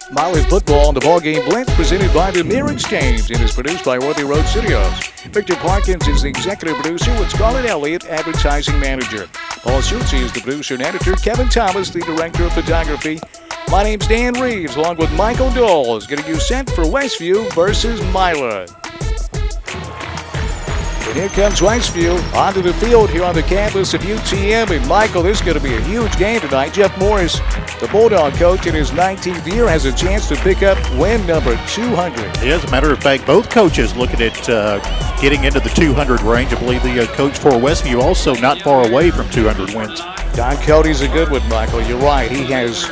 Milan football on the BallGame Blitz, presented by the Mirror Exchange, and is produced by Worthy Road Studios. Victor Parkins is the executive producer, with Scarlett Elliott, advertising manager. Paul Schulze is the producer and editor. Kevin Thomas, the director of photography. My name's Dan Reaves, along with Michael Doles, getting you set for Westview versus Milan. And here comes Westview onto the field here on the campus of UTM. And Michael, this is going to be a huge game tonight. Jeff Morris, the Bulldog coach in his 19th year, has a chance to pick up win number 200. Yeah, as a matter of fact, both coaches looking at getting into the 200 range. I believe the coach for Westview also not far away from 200 wins. Don Cody's a good one, Michael. You're right. He has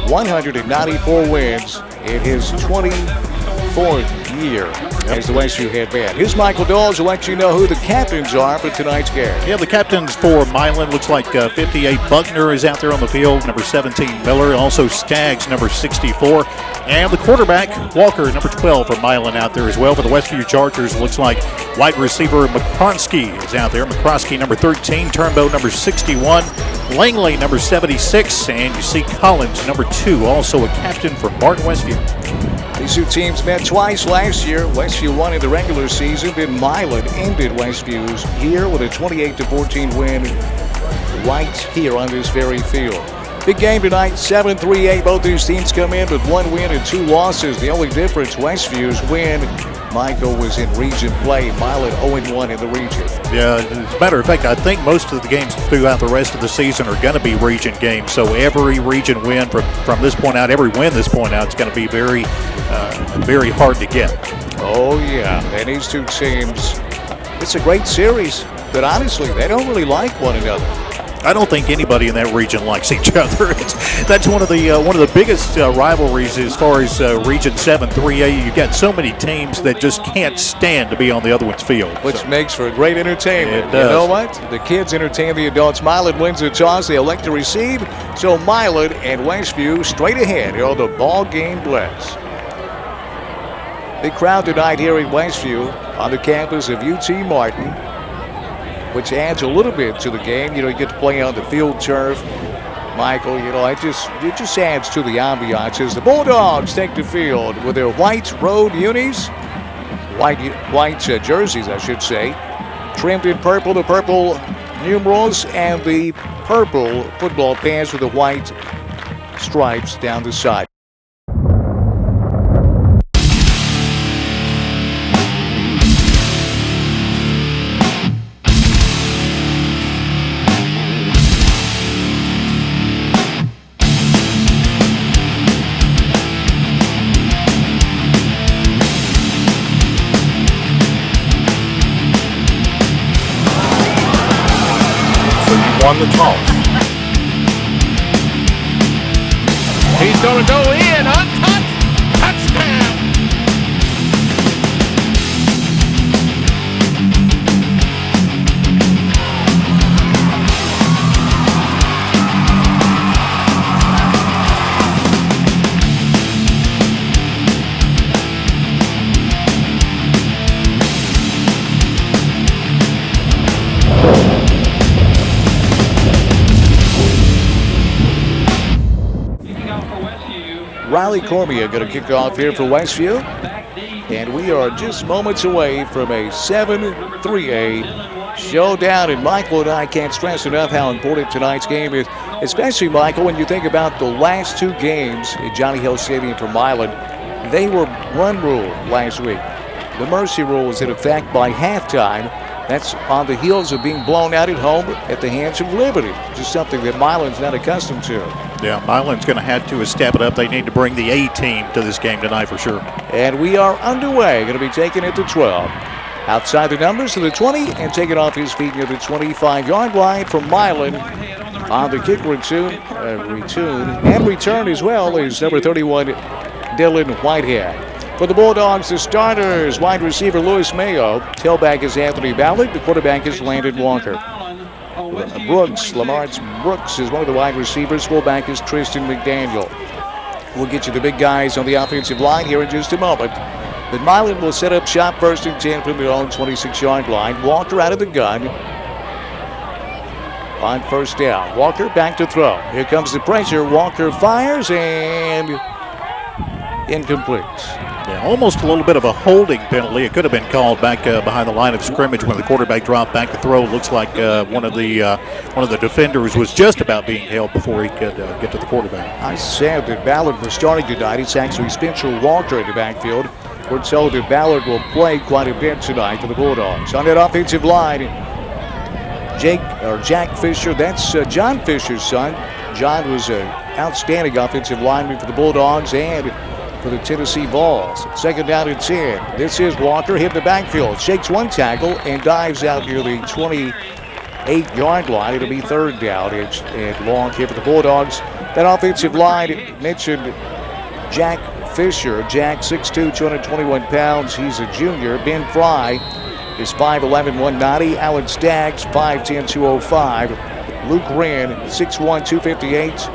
194 wins in his 24th year as the Westview head man. Here's Michael Doles to let you know who the captains are for tonight's game. Yeah, the captains for Milan, looks like 58 Buckner is out there on the field, number 17 Miller, also Skaggs, number 64, and the quarterback, Walker, number 12 for Milan out there as well. For the Westview Chargers, looks like wide receiver McCronsky is out there. McCronsky, number 13, Turnbow, number 61, Langley, number 76, and you see Collins, number 2, also a captain for Martin Westview. These two teams met twice last year. Westview won in the regular season, then Milan ended Westview's year with a 28-14 win right here on this very field. Big game tonight, 7-3-8. Both these teams come in with 1 win and 2 losses. The only difference, Westview's win, Michael, was in region play. Milan 0-1 in the region. Yeah, as a matter of fact, I think most of the games throughout the rest of the season are going to be region games. So every region win from this point out, every win this point out, is going to be very hard to get. Oh, yeah. And these two teams, it's a great series, but honestly, they don't really like one another. I don't think anybody in that region likes each other. That's one of the biggest rivalries as far as Region 7, 3A. You've got so many teams that just can't stand to be on the other one's field. Which makes for great entertainment. It does. You know what? The kids entertain the adults. Milan wins the toss. They elect to receive. So Milan and Westview straight ahead here on the BallGame Blitz. Big crowd tonight here in Westview on the campus of UT Martin, which adds a little bit to the game. You know, you get to play on the field turf. Michael, you know, it just adds to the ambiance as the Bulldogs take the field with their white road unis, white jerseys, I should say, trimmed in purple, the purple numerals, and the purple football pants with the white stripes down the side. Won the toss. He's going to go in, untouched, touchdown. Riley Cormier going to kick off here for Westview. And we are just moments away from a 7-3-8 showdown. And Michael and I can't stress enough how important tonight's game is, especially, Michael, when you think about the last 2 games at Johnny Hill Stadium for Milan. They were run rule last week. The mercy rule was in effect by halftime. That's on the heels of being blown out at home at the hands of Liberty, just something that Milan's not accustomed to. Yeah, Milan's going to have to step it up. They need to bring the A team to this game tonight for sure. And we are underway. Going to be taking it to 12. Outside the numbers to the 20 and taking off his feet near the 25-yard line from Milan. On the kick return as well is number 31, Dylan Whitehead. For the Bulldogs, the starters, wide receiver Lewis Mayo. Tailback is Anthony Ballard. The quarterback is Landon Walker. Lamar's Brooks is one of the wide receivers. Fullback is Tristan McDaniel. We'll get you the big guys on the offensive line here in just a moment. But Milan will set up shop first and 10 from their own 26-yard line. Walker out of the gun on first down. Walker back to throw. Here comes the pressure. Walker fires and incomplete. Yeah, almost a little bit of a holding penalty. It could have been called back behind the line of scrimmage when the quarterback dropped back to throw. Looks like one of the defenders was just about being held before he could get to the quarterback. I said that Ballard was starting tonight. It's actually Spencer Walker in the backfield. We're told that Ballard will play quite a bit tonight for the Bulldogs. On that offensive line, Jack Fisher, that's John Fisher's son. John was an outstanding offensive lineman for the Bulldogs and for the Tennessee Vols. Second down and 10. This is Walker, hit the backfield, shakes one tackle and dives out near the 28-yard line. It'll be third down and long here for the Bulldogs. That offensive line mentioned Jack Fisher. Jack, 6'2", 221 pounds. He's a junior. Ben Fry is 5'11", 190. Alan Staggs, 5'10", 205. Luke Wren, 6'1", 258.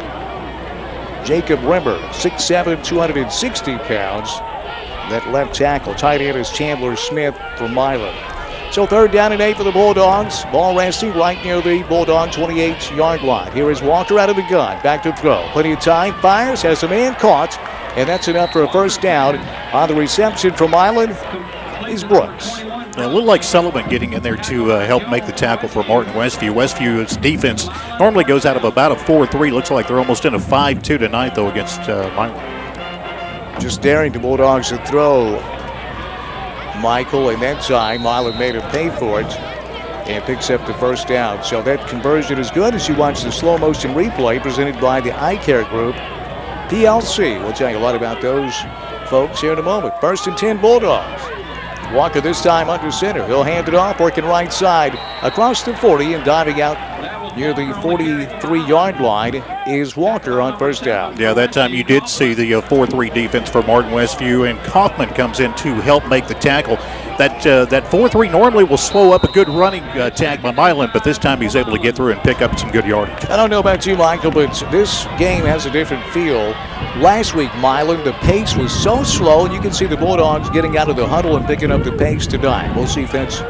Jacob Rimmer, 6'7", 260 pounds. That left tackle. Tight end is Chandler Smith from Milan. So third down and 8 for the Bulldogs. Ball resting right near the Bulldog 28-yard line. Here is Walker out of the gun. Back to throw. Plenty of time. Fires. Has a man caught. And that's enough for a first down. On the reception from Milan is Brooks. A little like Sullivan getting in there to help make the tackle for Martin Westview. Westview's defense normally goes out of about a 4-3. Looks like they're almost in a 5-2 tonight, though, against Milan. Just daring the Bulldogs to throw. Michael, and that time, Milan made him pay for it and picks up the first down. So that conversion is good as you watch the slow motion replay presented by the Eye Care Group, PLC. We'll tell you a lot about those folks here in a moment. First and 10 Bulldogs. Walker this time under center. He'll hand it off, working right side across the 40 and diving out near the 43-yard line is Walker on first down. Yeah, that time you did see the 4-3 defense for Martin Westview, and Kaufman comes in to help make the tackle. That 4-3 normally will slow up a good running attack by Milan, but this time he's able to get through and pick up some good yardage. I don't know about you, Michael, but this game has a different feel. Last week, Milan, the pace was so slow, and you can see the Bulldogs getting out of the huddle and picking up the pace tonight. We'll see if that's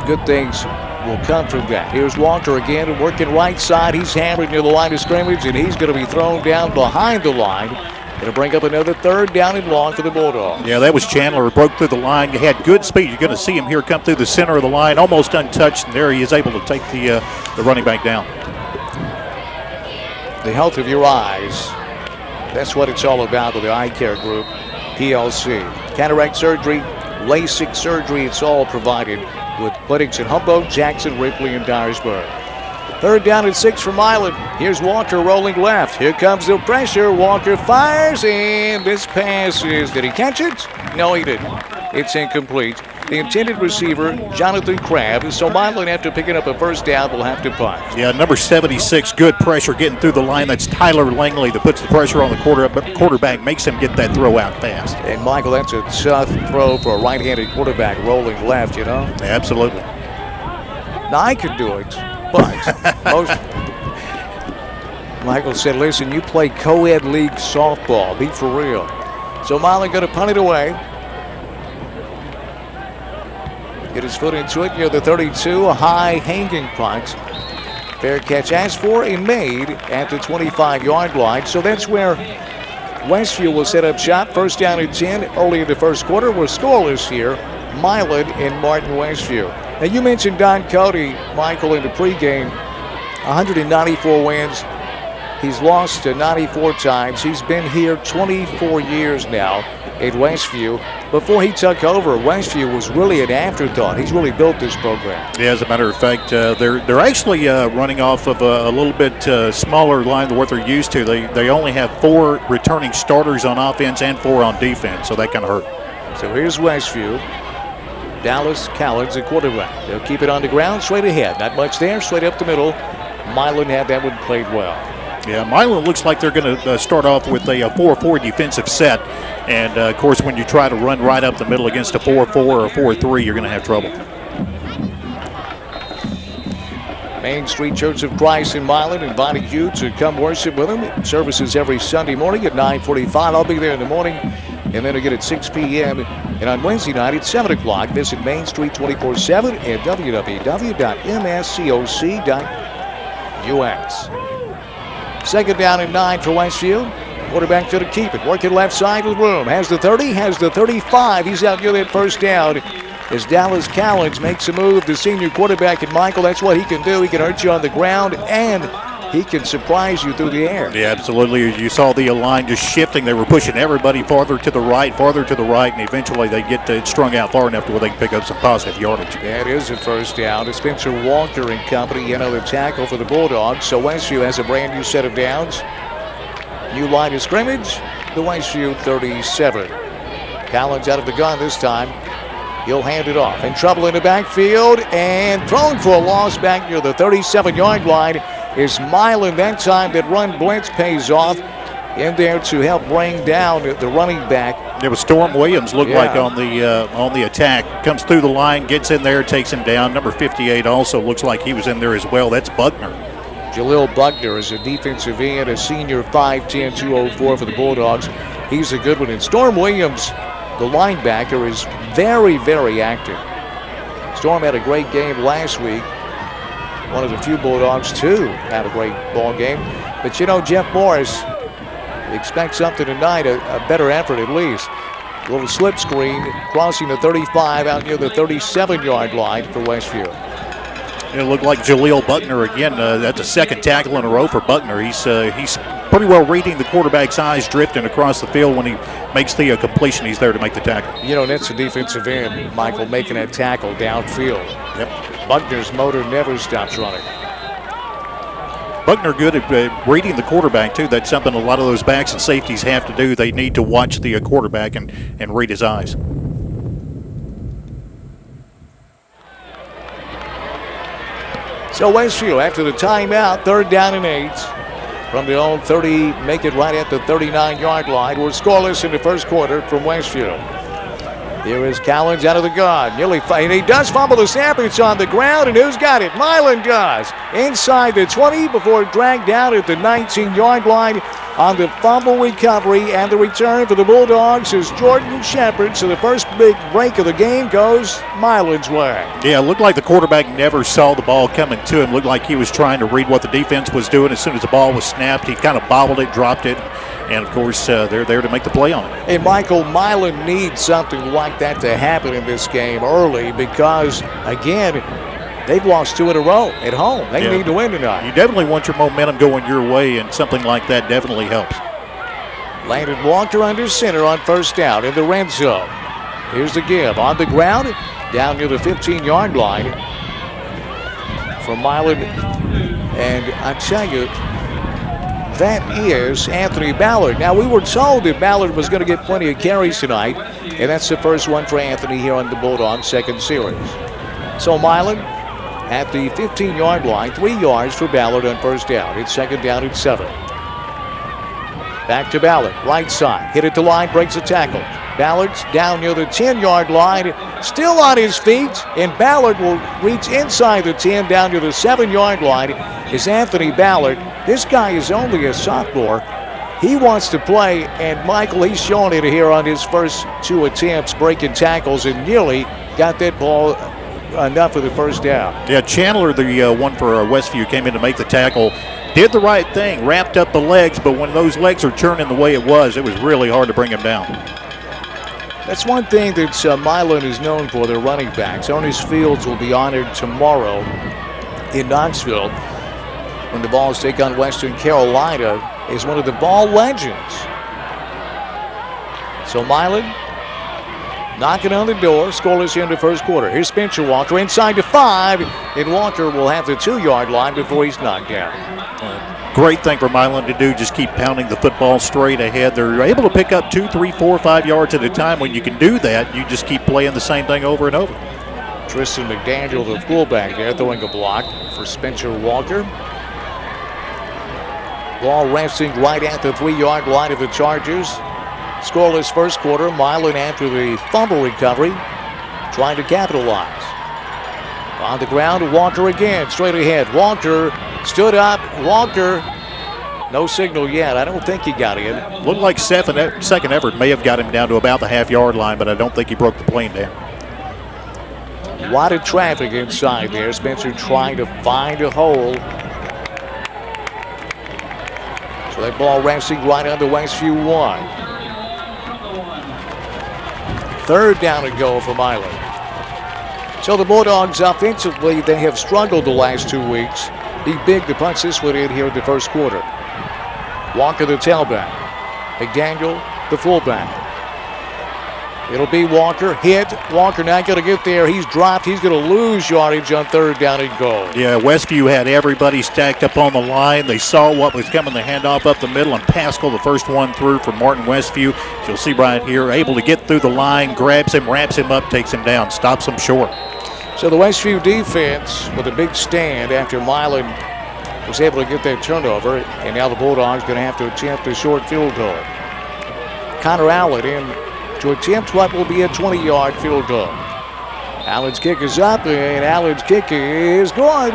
good things will come from that. Here's Walker again, working right side. He's hammered near the line of scrimmage, and he's going to be thrown down behind the line. It'll bring up another third down and long for the Bulldogs. Yeah, that was Chandler who broke through the line. He had good speed. You're going to see him here come through the center of the line, almost untouched, and there he is able to take the running back down. The health of your eyes. That's what it's all about with the Eye Care Group, PLC. Cataract surgery, LASIK surgery, it's all provided with clinics in Humboldt, Jackson, Ripley, and Dyersburg. Third down and 6 for Milan. Here's Walker rolling left. Here comes the pressure. Walker fires, and this pass is, did he catch it? No, he didn't. It's incomplete. The intended receiver, Jonathan Crabb. So Milan, after picking up a first down, will have to punt. Yeah, number 76, good pressure getting through the line. That's Tyler Langley that puts the pressure on the quarterback, makes him get that throw out fast. And Michael, that's a tough throw for a right-handed quarterback rolling left, you know? Absolutely. Now, I could do it, but most... Michael said, listen, you play co-ed league softball. Be for real. So Milan going to punt it away. Get his foot into it near the 32, a high hanging punt. Fair catch asked for and made at the 25-yard line. So that's where Westview will set up shop. First down and 10 early in the first quarter. We're scoreless here. Milan and Martin Westview. Now you mentioned Don Cody, Michael, in the pregame. 194 wins. He's lost 94 times. He's been here 24 years now at Westview. Before he took over, Westview was really an afterthought. He's really built this program. Yeah, as a matter of fact, they're actually running off of a little bit smaller line than what they're used to. They only have 4 returning starters on offense and 4 on defense, so that kind of hurt. So here's Westview. Dallas Collins, a quarterback. They'll keep it on the ground, straight ahead. Not much there, straight up the middle. Milan had that one played well. Yeah, Milan looks like they're going to start off with a 4-4 defensive set. And, of course, when you try to run right up the middle against a 4-4 or a 4-3, you're going to have trouble. Main Street Church of Christ in Milan inviting you to come worship with them. Services every Sunday morning at 9:45. I'll be there in the morning, and then again at 6 p.m. And on Wednesday night at 7 o'clock, visit Main Street 24/7 at www.mscoc.us. Second down and 9 for Westview. Quarterback to keep it. Working left side with room. Has the 30, has the 35. He's out near that first down. As Dallas Callens makes a move, the senior quarterback, and Michael, that's what he can do. He can hurt you on the ground, and he can surprise you through the air. Yeah, absolutely. You saw the line just shifting. They were pushing everybody farther to the right, and eventually they get strung out far enough to where they can pick up some positive yardage. That is a first down. It's Spencer Walker and company, another tackle for the Bulldogs. So Westview has a brand new set of downs. New line of scrimmage, the Westview 37. Collins out of the gun this time. He'll hand it off. In trouble in the backfield and thrown for a loss back near the 37-yard line is Milan. That time that run blitz pays off in there to help bring down the running back. It was Storm Williams, looked like on the attack. Comes through the line, gets in there, takes him down. Number 58 also looks like he was in there as well. That's Buckner. Jalil Buckner is a defensive end, a senior, 5'10", 204 for the Bulldogs. He's a good one. And Storm Williams, the linebacker, is very, very active. Storm had a great game last week. One of the few Bulldogs to have a great ball game. But you know, Jeff Morris expects something tonight, a better effort at least. A little slip screen, crossing the 35 out near the 37-yard line for Westview. It looked like Jaleel Buckner again. That's a second tackle in a row for Buckner. He's pretty well reading the quarterback's eyes, drifting across the field. When he makes the completion, he's there to make the tackle. You know, that's a defensive end, Michael, making that tackle downfield. Yep. Buckner's motor never stops running. Buckner good at reading the quarterback, too. That's something a lot of those backs and safeties have to do. They need to watch the quarterback and read his eyes. So Westview, after the timeout, 3rd down and 8. From the own 30, make it right at the 39-yard line. We're scoreless in the first quarter from Westview. Here is Collins out of the gun. Nearly, and he does fumble the snap. It's on the ground, and who's got it? Milan does. Inside the 20 before dragged down at the 19-yard line on the fumble recovery, and the return for the Bulldogs is Jordan Shepard. So the first big break of the game goes Milan's way. Yeah, it looked like the quarterback never saw the ball coming to him. Looked like he was trying to read what the defense was doing. As soon as the ball was snapped, he kind of bobbled it, dropped it, and of course they're there to make the play on it. And Michael, Milan needs something like that to happen in this game early because, again, they've lost 2 in a row at home. They need to win tonight. You definitely want your momentum going your way, and something like that definitely helps. Landon Walker under center on first down in the red zone. Here's the give. On the ground, down near the 15-yard line from Milan. And I tell you, that is Anthony Ballard. Now, we were told that Ballard was going to get plenty of carries tonight, and that's the first one for Anthony here on the Bulldogs' second series. So Milan at the 15-yard line, 3 yards for Ballard on first down. It's 2nd down and 7. Back to Ballard, right side. Hit it to line, breaks the tackle. Ballard's down near the 10-yard line, still on his feet, and Ballard will reach inside the 10 down to the 7-yard line. Is Anthony Ballard. This guy is only a sophomore. He wants to play, and Michael, he's showing it here on his first 2 attempts, breaking tackles, and nearly got that ball enough for the first down. Yeah, Chandler, the one for Westview, came in to make the tackle. Did the right thing, wrapped up the legs, but when those legs are churning the way it was really hard to bring him down. That's one thing that Milan is known for, their running backs. Ernest Fields will be honored tomorrow in Knoxville when the Vols take on Western Carolina as one of the Vol legends. So Milan knocking on the door, scoreless here in the first quarter. Here's Spencer Walker inside the 5, and Walker will have the 2-yard line before he's knocked down. Great thing for Milan to do, just keep pounding the football straight ahead. They're able to pick up 2, 3, 4, 5 yards at a time. When you can do that, you just keep playing the same thing over and over. Tristan McDaniel, the fullback there, throwing a block for Spencer Walker. Ball resting right at the 3-yard line of the Chargers. Scoreless first quarter. Milan, after the fumble recovery, trying to capitalize. On the ground, Walker again, straight ahead. Walker stood up. Walker, no signal yet. I don't think he got in. Looked like second effort may have got him down to about the half-yard line, but I don't think he broke the plane down. A lot of traffic inside there. Spencer trying to find a hole. So that ball resting right under Westview 1. Third down and goal for Milan. So the Bulldogs offensively, they have struggled the last 2 weeks. Be big to punch this one in here in the first quarter. Walker the tailback. McDaniel the fullback. It'll be Walker. Hit. Walker not going to get there. He's dropped. He's going to lose yardage on third down and goal. Yeah, Westview had everybody stacked up on the line. They saw what was coming, the handoff up the middle, and Pascal, the first one through from Martin Westview. You'll see right here, able to get through the line, grabs him, wraps him up, takes him down, stops him short. So the Westview defense with a big stand after Milan was able to get that turnover, and now the Bulldogs going to have to attempt a short field goal. Connor Allen in to attempt what will be a 20-yard field goal. Allen's kick is up, and Allen's kick is good.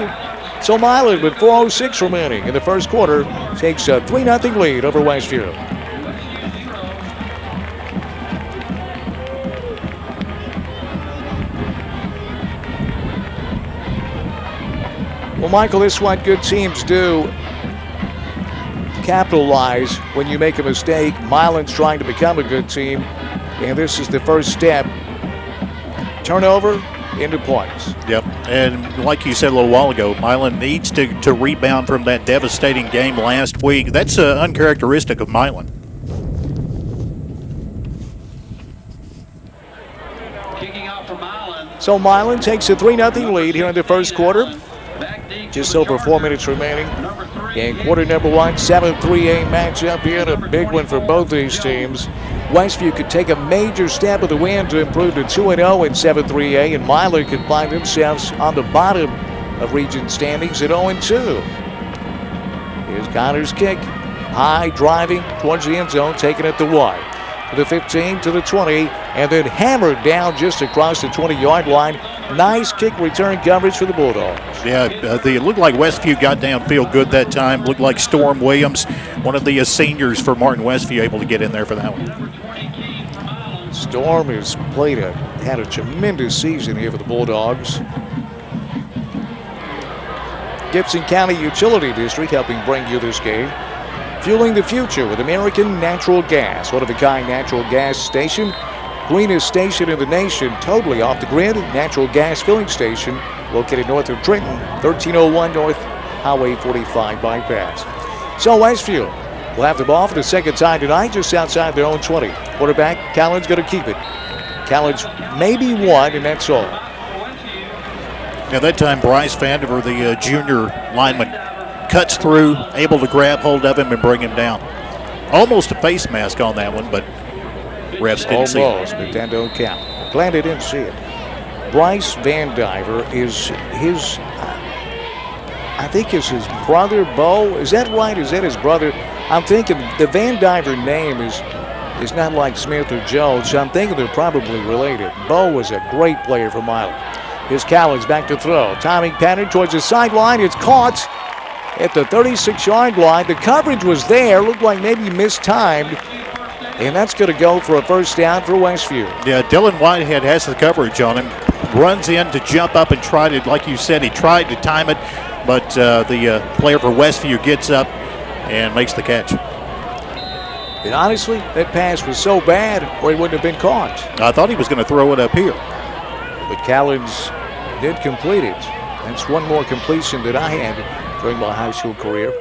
So Milan, with 4:06 remaining in the first quarter, takes a 3-0 lead over Westview. Well, Michael, this is what good teams do. Capitalize when you make a mistake. Milan's trying to become a good team, and this is the first step. Turnover into points. Yep, and like you said a little while ago, Milan needs to rebound from that devastating game last week. That's uncharacteristic of Milan. Kicking out for Milan. So Milan takes a 3-0 lead here in the first quarter. Just over 4 minutes remaining. In quarter number 1, 7-3-8 matchup here, and a big one for both these teams. Westview could take a major step of the win to improve to 2-0 in 7-3-A, and Milan could find themselves on the bottom of region standings at 0-2. Here's Connor's kick. High, driving towards the end zone, taking it to 1. To the 15, to the 20, and then hammered down just across the 20-yard line. Nice kick return coverage for the Bulldogs. Yeah, it looked like Westview got downfield good that time. Looked like Storm Williams, one of the seniors for Martin Westview, able to get in there for that one. Storm has had a tremendous season here for the Bulldogs. Gibson County Utility District helping bring you this game. Fueling the future with American Natural Gas. One-of-a-kind natural gas station. Greenest station in the nation, totally off the grid. Natural gas filling station located north of Trenton, 1301 North Highway 45 bypass. So Westview will have the ball for the second time tonight, just outside their own 20. Quarterback, Callan's going to keep it. Callan's maybe one, and that's all. Now that time, Bryce Vandiver, the junior lineman, cuts through, able to grab hold of him and bring him down. Almost a face mask on that one, but refs didn't see it. Almost, but that don't count. Glad they didn't see it. Bryce Vandiver is his, I think is his brother, Bo. Is that right? Is that his brother? I'm thinking the Vandiver name is not like Smith or Jones, so I'm thinking they're probably related. Bo was a great player for Milan. Here's Callens back to throw. Timing pattern towards the sideline. It's caught at the 36-yard line. The coverage was there. Looked like maybe mistimed. And that's going to go for a first down for Westview. Yeah, Dylan Whitehead has the coverage on him. Runs in to jump up and try to, like you said, he tried to time it. But the player for Westview gets up and makes the catch. And honestly, that pass was so bad or it wouldn't have been caught. I thought he was going to throw it up here. But Callens did complete it. That's one more completion that I had during my high school career.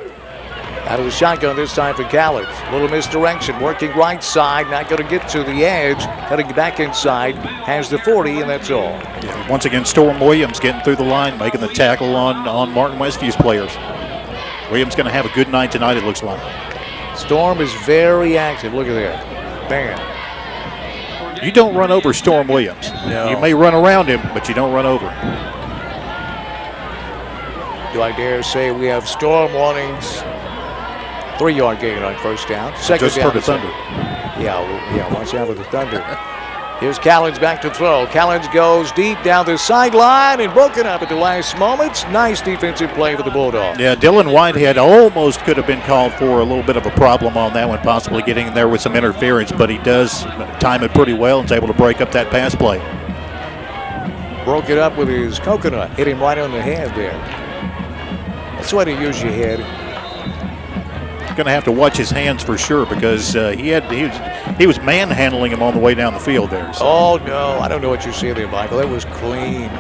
Out of the shotgun this time for Callens. Little misdirection, working right side, not going to get to the edge. Cutting back inside, has the 40, and that's all. Yeah, once again, Storm Williams getting through the line, making the tackle on Martin Westview's players. Williams going to have a good night tonight, it looks like. Storm is very active. Look at that. Bam. You don't run over Storm Williams. No. You may run around him, but you don't run over him. Do I dare say we have storm warnings? 3-yard gain on first down. Second just down for the Thunder. Yeah, watch out for the Thunder. Here's Callens back to throw. Callens goes deep down the sideline and broken up at the last moment. Nice defensive play for the Bulldogs. Yeah, Dylan Whitehead almost could have been called for a little bit of a problem on that one, possibly getting in there with some interference, but he does time it pretty well and is able to break up that pass play. Broke it up with his coconut. Hit him right on the head there. That's the way to use your head. going to have to watch his hands for sure because he was manhandling him on the way down the field there. So. Oh, no. I don't know what you're seeing there, Michael. That was clean.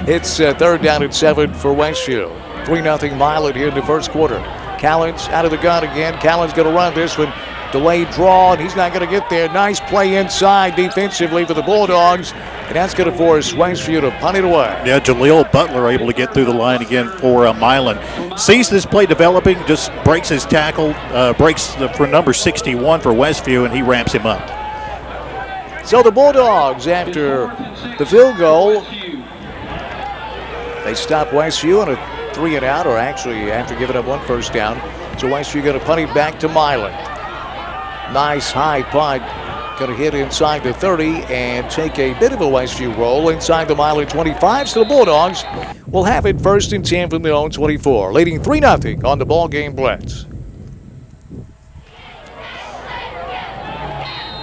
It's 3rd down and 7 for Westview. 3-0 Milan here in the first quarter. Callens out of the gun again. Callens going to run this one. Delayed draw, and he's not going to get there. Nice play inside defensively for the Bulldogs, and that's going to force Westview to punt it away. Yeah, Jaleel Butler able to get through the line again for Milan. Sees this play developing, just breaks his tackle, for number 61 for Westview, and he wraps him up. So the Bulldogs, after the field goal, they stop Westview on a 3-and-out, or actually after giving up 1 first down. So Westview going to punt it back to Milan. Nice high punt. Going to hit inside the 30 and take a bit of a Westview roll inside the Milan 25. So the Bulldogs will have it 1st and 10 from their own 24, leading 3-0 on the BallGame Blitz.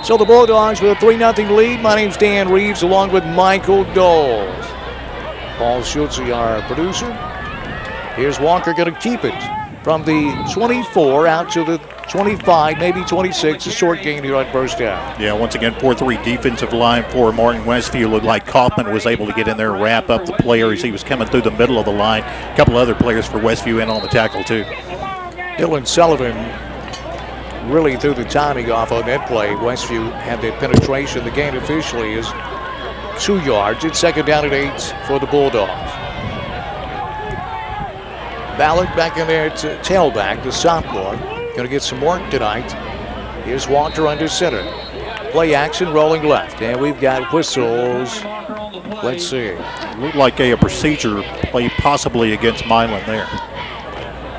So the Bulldogs with a 3-0 lead. My name's Dan Reaves along with Michael Doles. Paul Schulze, our producer. Here's Walker going to keep it from the 24 out to the 25, maybe 26, a short gain here on 1st down. Yeah, once again, 4-3 defensive line for Martin Westview. Looked like Kaufman was able to get in there and wrap up the player as he was coming through the middle of the line. A couple other players for Westview in on the tackle, too. Dylan Sullivan really threw the timing off on that play. Westview had that penetration. The gain officially is 2 yards. It's 2nd down and 8 for the Bulldogs. Ballard back in there to tailback, the sophomore. Going to get some work tonight. Here's Walker under center. Play action, rolling left. And we've got whistles. Let's see. Looked like a procedure play possibly against Milan there.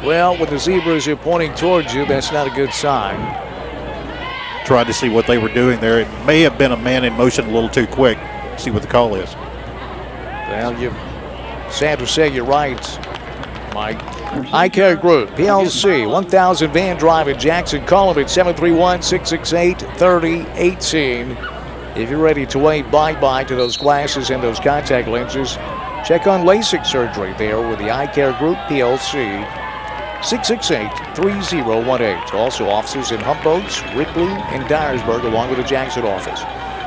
Well, when the zebras are pointing towards you, that's not a good sign. Tried to see what they were doing there. It may have been a man in motion a little too quick. See what the call is. Well, sad to say you're right, Mike. Eye Care Group, PLC, 1000 Van Drive in Jackson. Call them at 731-668-3018. If you're ready to wave bye-bye to those glasses and those contact lenses, check on LASIK surgery there with the Eye Care Group, PLC, 668-3018. Also offices in Humboldts, Ripley, and Dyersburg, along with the Jackson office.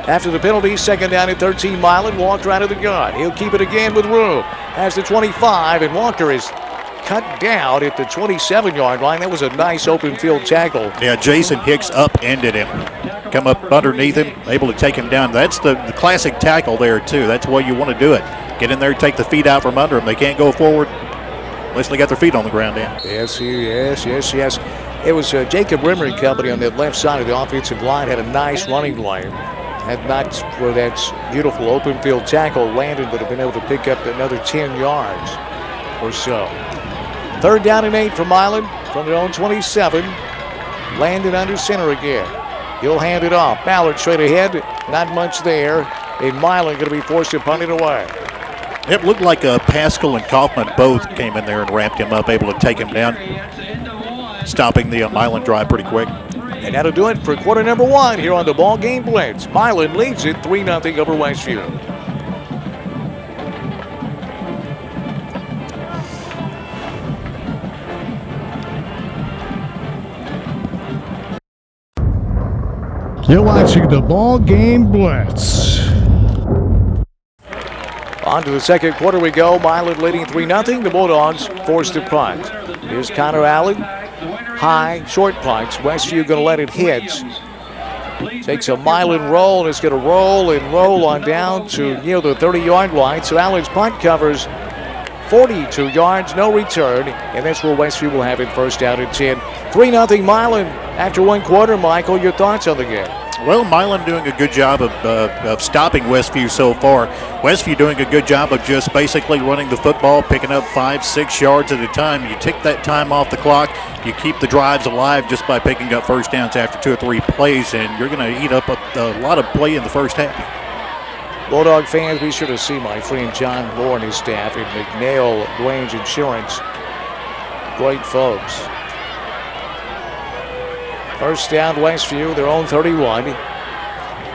After the penalty, 2nd down at 13, Milan. Walker out of the gun. He'll keep it again with room. Has the 25, and Walker is cut down at the 27-yard line. That was a nice open field tackle. Yeah, Jason Hicks upended him. Come up underneath him, able to take him down. That's the classic tackle there, too. That's the way you want to do it. Get in there, take the feet out from under them. They can't go forward unless they got their feet on the ground. Yes. It was Jacob Rimmer and company on the left side of the offensive line. Had a nice running lane. Had not where that beautiful open field tackle landed, but have been able to pick up another 10 yards or so. 3rd down and 8 for Milan from their own 27. Landed under center again. He'll hand it off. Ballard straight ahead. Not much there. And Milan going to be forced to punt it away. It looked like Pascal and Kaufman both came in there and wrapped him up, able to take him down, stopping the Milan drive pretty quick. And that'll do it for quarter number 1 here on the BallGame Blitz. Milan leads it 3-0 over Westview. You're watching the BallGame Blitz. On to the second quarter we go. Milan leading 3-0. The Bulldogs forced to punt. Here's Connor Allen. High, short punts. Westview going to let it hit. Takes a Milan roll, and it's going to roll and roll on down to near the 30-yard line. So Allen's punt covers 42 yards, no return, and that's where Westview will have it 1st down and 10. 3-0 Milan after 1 quarter. Michael, your thoughts on the game? Well, Milan doing a good job of stopping Westview so far. Westview doing a good job of just basically running the football, picking up 5-6 yards at a time. You take that time off the clock. You keep the drives alive just by picking up 1st downs after 2 or 3 plays, and you're going to eat up a lot of play in the first half. Bulldog fans, be sure to see my friend John Moore and his staff at McNeil Grange Insurance. Great folks. 1st down, Westview, their own 31.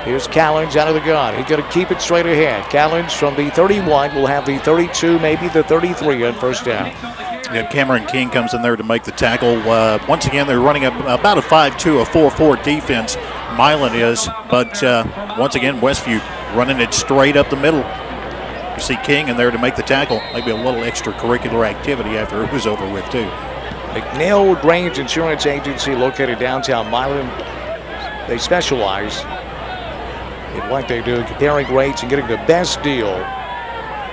Here's Callens out of the gun. He's going to keep it straight ahead. Callens from the 31 will have the 32, maybe the 33 on 1st down. Yeah, Cameron King comes in there to make the tackle. Once again, they're running about a 5-2, a 4-4 defense. Milan is, but once again, Westview running it straight up the middle. You see King in there to make the tackle. Maybe a little extracurricular activity after it was over with, too. McNeil Grange Insurance Agency, located downtown Milan. They specialize in what they do, comparing rates and getting the best deal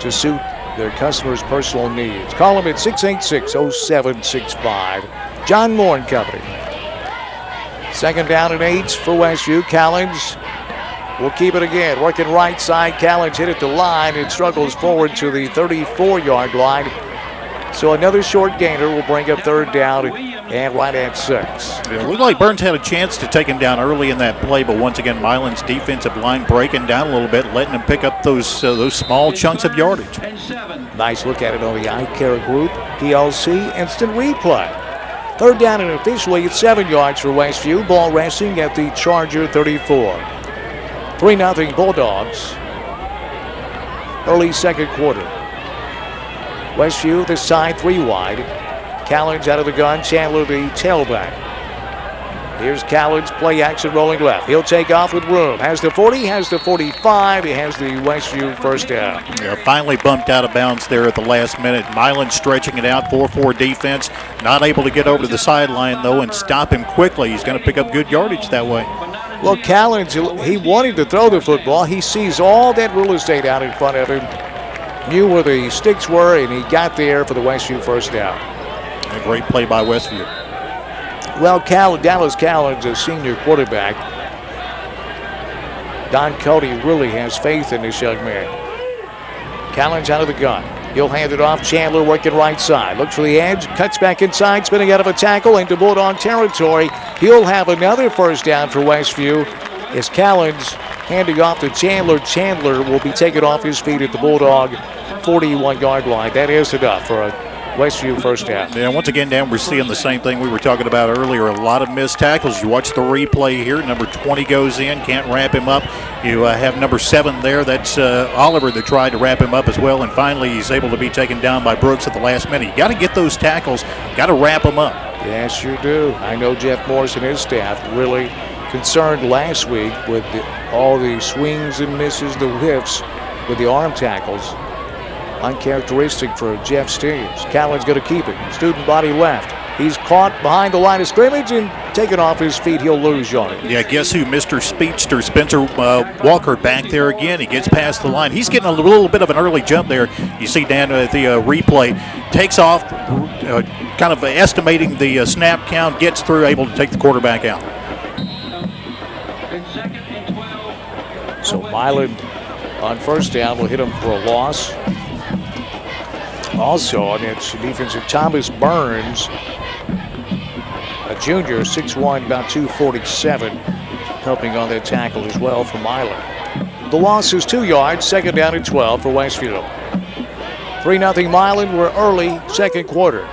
to suit their customers' personal needs. Call them at 686-0765. John Moore and Company. Second down and 8 for Westview. Callens will keep it again. Working right side. Callens hit it to line. It struggles forward to the 34-yard line. So another short gainer will bring up third down and right at 6. It looked like Burns had a chance to take him down early in that play, but once again, Milan's defensive line breaking down a little bit, letting him pick up those small chunks of yardage. Nice look at it on the eye care group. PLC instant replay. Third down and officially it's 7 yards for Westview. Ball resting at the Charger 34. 3-0 Bulldogs. Early second quarter. Westview this side 3 wide. Callens out of the gun. Chandler the tailback. Here's Callens, play action rolling left. He'll take off with room. Has the 40, has the 45. He has the Westview first down. Yeah, finally bumped out of bounds there at the last minute. Milan stretching it out, 4-4 defense. Not able to get over to the sideline, though, and stop him quickly. He's going to pick up good yardage that way. Well, Callens, he wanted to throw the football. He sees all that real estate out in front of him. Knew where the sticks were, and he got there for the Westview first down. A great play by Westview. Well, Dallas Callens, a senior quarterback. Don Cody really has faith in this young man. Callens out of the gun. He'll hand it off. Chandler working right side. Looks for the edge. Cuts back inside. Spinning out of a tackle into Bulldog territory. He'll have another first down for Westview. As Callens handing off to Chandler. Chandler will be taken off his feet at the Bulldog 41-yard line. That is enough for a Westview first down. Yeah, once again, Dan, we're seeing the same thing we were talking about earlier. A lot of missed tackles. You watch the replay here. Number 20 goes in, can't wrap him up. You have number 7 there. That's Oliver that tried to wrap him up as well. And finally, he's able to be taken down by Brooks at the last minute. You got to get those tackles. Got to wrap them up. Yes, you do. I know Jeff Morris and his staff really concerned last week with all the swings and misses, the whiffs with the arm tackles. Uncharacteristic for Jeff Steves. Callens going to keep it. Student body left. He's caught behind the line of scrimmage and taken off his feet. He'll lose yardage. Yeah, guess who? Mr. Speedster, Spencer Walker back there again. He gets past the line. He's getting a little bit of an early jump there. You see Dan at the replay. Takes off, kind of estimating the snap count, gets through, able to take the quarterback out. So Milan on first down will hit him for a loss. Also on its defensive, Thomas Burns, a junior, 6'1", about 247, helping on that tackle as well for Milan. The loss is 2 yards, second down and 12 for Westview. 3-0 Milan. We're early second quarter.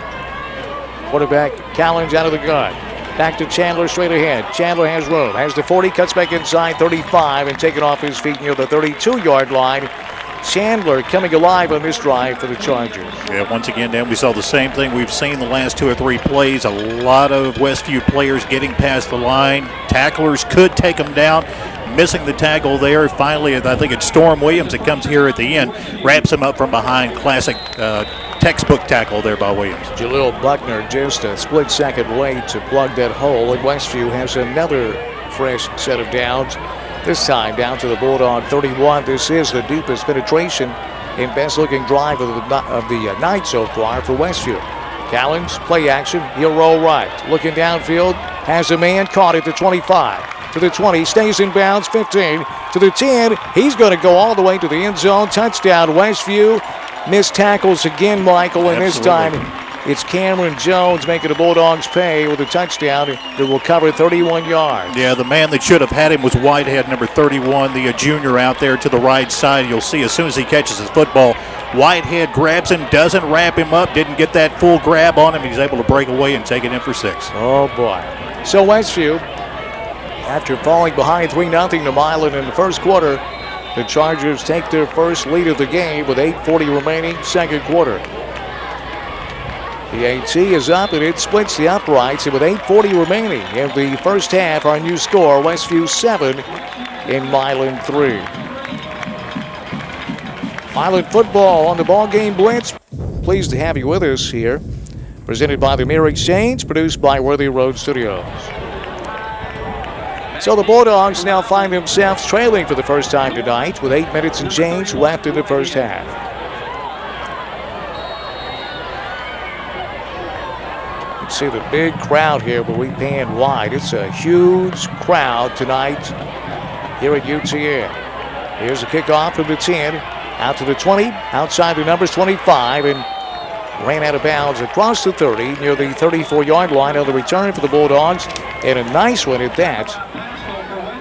Quarterback Callens out of the gun. Back to Chandler straight ahead. Chandler has room, has the 40, cuts back inside 35 and taken off his feet near the 32-yard line. Chandler coming alive on this drive for the Chargers. Yeah, once again, Dan, we saw the same thing we've seen the last 2 or 3 plays. A lot of Westview players getting past the line. Tacklers could take them down. Missing the tackle there. Finally, I think it's Storm Williams that comes here at the end. Wraps him up from behind. Classic textbook tackle there by Williams. Jaleel Buckner just a split second late to plug that hole. And Westview has another fresh set of downs. This time down to the Bulldog 31. This is the deepest penetration and best looking drive of the night so far for Westview. Callens, play action. He'll roll right. Looking downfield. Has a man caught at the 25. To the 20. Stays in bounds. 15. To the 10. He's going to go all the way to the end zone. Touchdown Westview. Missed tackles again, Michael. And this time it's Cameron Jones making the Bulldogs pay with a touchdown that will cover 31 yards. Yeah, the man that should have had him was Whitehead, number 31, the junior out there to the right side. You'll see as soon as he catches his football, Whitehead grabs him, doesn't wrap him up, didn't get that full grab on him. He's able to break away and take it in for 6. Oh, boy. So Westview, after falling behind 3-0 to Milan in the first quarter, the Chargers take their first lead of the game with 8:40 remaining, second quarter. The AT is up, and it splits the uprights. And with 8:40 remaining in the first half, our new score, Westview 7 and Milan 3. Milan football on the BallGame Blitz. Pleased to have you with us here. Presented by the Mirror Exchange, produced by Worthy Road Studios. So the Bulldogs now find themselves trailing for the first time tonight with 8 minutes and change left in the first half. You can see the big crowd here, but we pan wide. It's a huge crowd tonight here at UTN. Here's a kickoff from the 10, out to the 20, outside the numbers 25, and ran out of bounds across the 30 near the 34-yard line on the return for the Bulldogs. And a nice one at that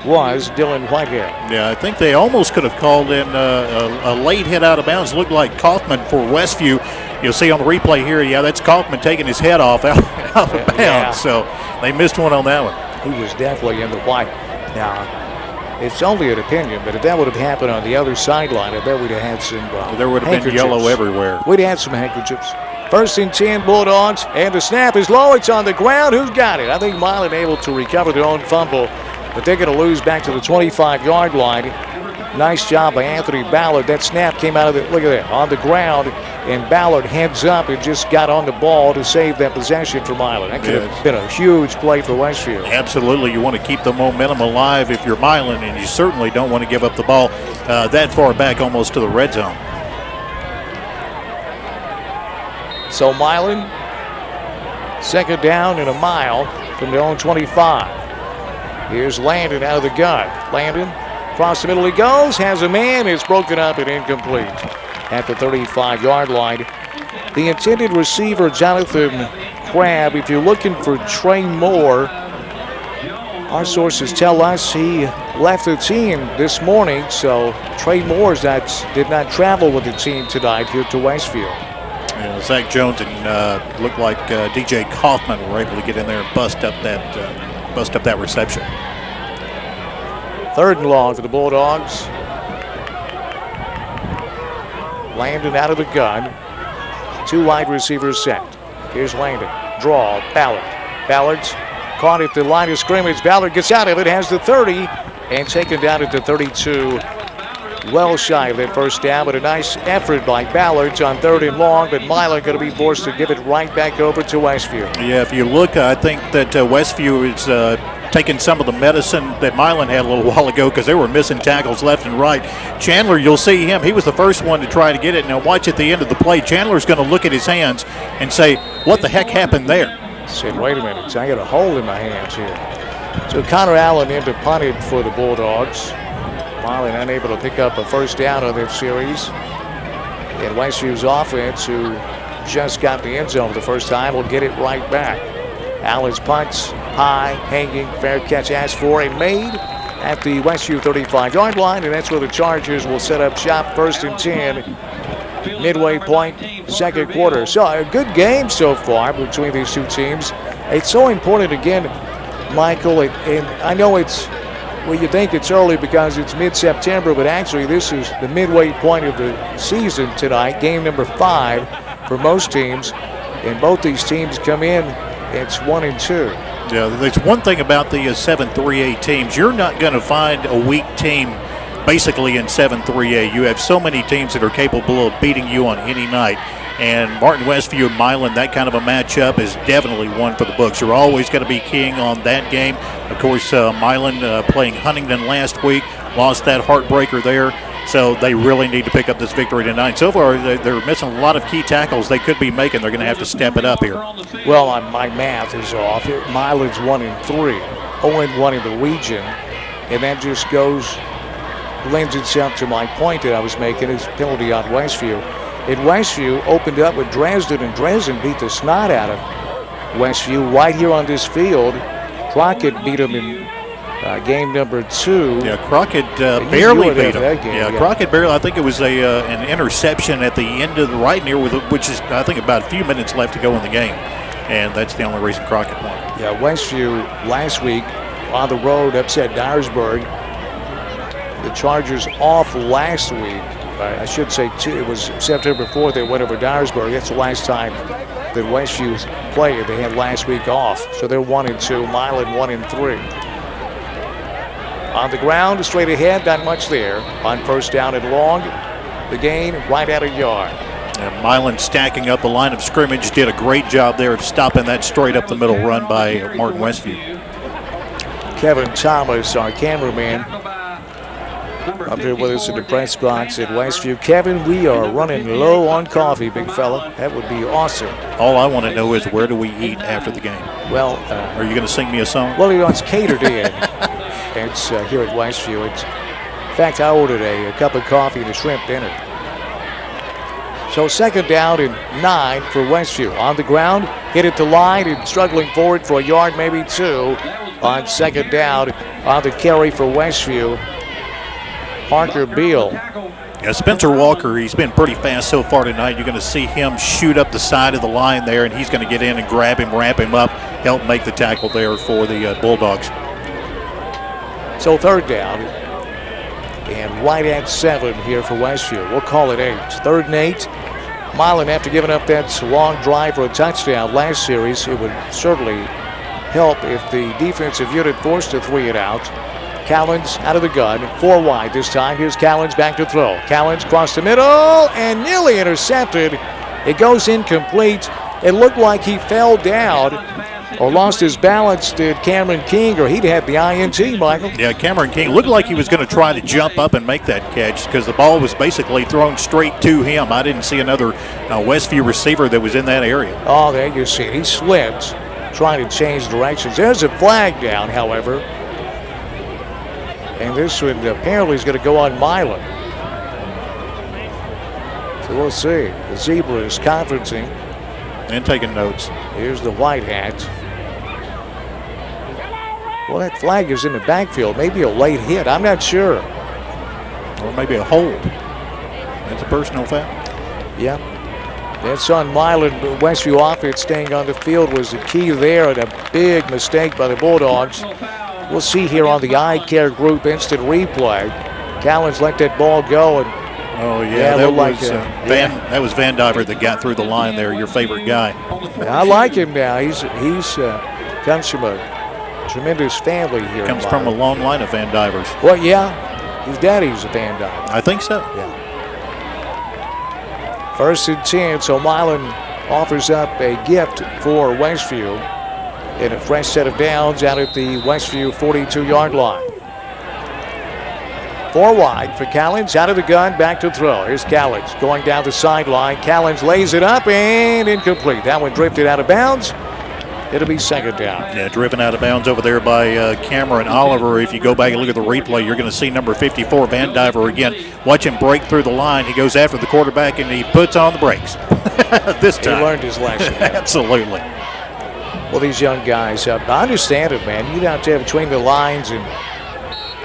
was Dylan Whitehead. Yeah, I think they almost could have called in a late hit out of bounds. Looked like Kaufman for Westview. You'll see on the replay here, yeah, that's Kaufman taking his head off out of bounds. Yeah. So they missed one on that one. He was definitely in the white. Now, it's only an opinion, but if that would have happened on the other sideline, I bet we'd have had some there would have been yellow everywhere. We'd have had some handkerchiefs. First and 10 Bulldogs, and the snap is low. It's on the ground. Who's got it? I think Milan able to recover their own fumble, but they're going to lose back to the 25-yard line. Nice job by Anthony Ballard. That snap came out of the, look at that, on the ground, and Ballard heads up and just got on the ball to save that possession for Milan. That could have been a huge play for Westview. Absolutely. You want to keep the momentum alive if you're Milan, and you certainly don't want to give up the ball that far back almost to the red zone. So Milan, second down and a mile from their own 25. Here's Landon out of the gun. Landon, across the middle he goes, has a man, it's broken up and incomplete at the 35-yard line. The intended receiver, Jonathan Crabb, if you're looking for Trey Moore, our sources tell us he left the team this morning, so Trey Moore did not travel with the team tonight here to Westview. Yeah, Zach Jones and looked like DJ Kaufman were able to get in there and bust up that reception. Third and long for the Bulldogs. Landon out of the gun. 2 wide receivers set. Here's Landon. Draw. Ballard. Ballard's caught at the line of scrimmage. Ballard gets out of it, has the 30, and taken down at the 32. Well shy of that first down, but a nice effort by Ballard on third and long, but Milan going to be forced to give it right back over to Westview. Yeah, if you look, I think that Westview is taking some of the medicine that Milan had a little while ago because they were missing tackles left and right. Chandler, you'll see him. He was the first one to try to get it. Now watch at the end of the play. Chandler's going to look at his hands and say, what the heck happened there? Said, wait a minute, I got a hole in my hands here. So Connor Allen into punted for the Bulldogs. Milan unable to pick up a first down on their series. And Westview's offense, who just got the end zone for the first time, will get it right back. Allen's punts high, hanging, fair catch asked for and made at the Westview 35-yard line, and that's where the Chargers will set up shop. First and 10, midway point, second quarter. So a good game so far between these two teams. It's so important again, Michael, and I know it's, well, you think it's early because it's mid-September, but actually this is the midway point of the season tonight, game number 5 for most teams, and both these teams come in, it's 1-2. Yeah, there's one thing about the 7-3A teams. You're not going to find a weak team basically in 7-3A. You have so many teams that are capable of beating you on any night. And Martin Westview and Milan, that kind of a matchup is definitely one for the books. You're always going to be keying on that game. Of course, Milan playing Huntington last week, lost that heartbreaker there. So they really need to pick up this victory tonight. So far, they're missing a lot of key tackles they could be making. They're going to have to step it up here. Well, my math is off. Milan's 1-3, 0-1 in the region, and that just lends itself to my point that I was making, is penalty on Westview. And Westview opened up with Dresden, and Dresden beat the snot out of Westview right here on this field. Crockett beat them in game number 2. Yeah, Crockett barely beat them. Yeah, Crockett barely. I think it was an interception at the end of the right near, which is, I think, about a few minutes left to go in the game. And that's the only reason Crockett won. Yeah, Westview last week on the road upset Dyersburg. The Chargers off last week I should say it was September 4th they went over Dyersburg. That's the last time that Westview played. They had last week off. So they're 1-2, Milan 1-3. On the ground, straight ahead, not much there. On first down and long, the gain right at a yard. And Milan stacking up the line of scrimmage, did a great job there of stopping that straight up the middle run by Martin Westview. Kevin Thomas, our cameraman, up here with us in the press box at Westview. Kevin, we are running low on coffee, big fella. That would be awesome. All I want to know is where do we eat after the game? Well, are you going to sing me a song? Well, it's catered in. It's here at Westview. In fact, I ordered a cup of coffee and a shrimp dinner. So second down and 9 for Westview. On the ground, hit it to line and struggling forward for a yard, maybe 2. On second down, on the carry for Westview, Parker Beal. Yeah, Spencer Walker, he's been pretty fast so far tonight. You're going to see him shoot up the side of the line there, and he's going to get in and grab him, wrap him up, help make the tackle there for the Bulldogs. So third down and right at 7 here for Westview. We'll call it 8. Third and 8. Milan, after giving up that long drive for a touchdown last series, it would certainly help if the defensive unit forced a 3-and-out. Callens out of the gun, 4 wide this time. Here's Callens back to throw. Callens across the middle and nearly intercepted. It goes incomplete. It looked like he fell down or lost his balance, did Cameron King, or he'd had the INT, Michael. Yeah, Cameron King looked like he was going to try to jump up and make that catch because the ball was basically thrown straight to him. I didn't see another Westview receiver that was in that area. Oh, there you see it. He slipped, trying to change directions. There's a flag down, however. And this one apparently is going to go on Milan. So we'll see. The Zebra is conferencing. And taking notes. Here's the white hat. Well, that flag is in the backfield. Maybe a late hit. I'm not sure. Or maybe a hold. That's a personal foul. Yeah. That's on Milan. Westview offense staying on the field was the key there, and a big mistake by the Bulldogs. We'll see here on the eye care group instant replay. Callens let that ball go, and oh yeah, that was Van Diver that got through the line there. Your favorite guy. I like him now. He's comes from a tremendous family here. Comes from a long line of Van Divers. Well, yeah, his daddy's a Van Diver. I think so. Yeah. First and 10. So Milan offers up a gift for Westview in a fresh set of downs out at the Westview 42-yard line. 4 wide for Callens, out of the gun, back to throw. Here's Callens going down the sideline. Callens lays it up and incomplete. That one drifted out of bounds. It'll be second down. Yeah, driven out of bounds over there by Cameron Oliver. If you go back and look at the replay, you're going to see number 54, Van Diver, again. Watch him break through the line. He goes after the quarterback, and he puts on the brakes. This time. He learned his lesson. Absolutely. Well, these young guys, I understand it, man. You have to have between the lines and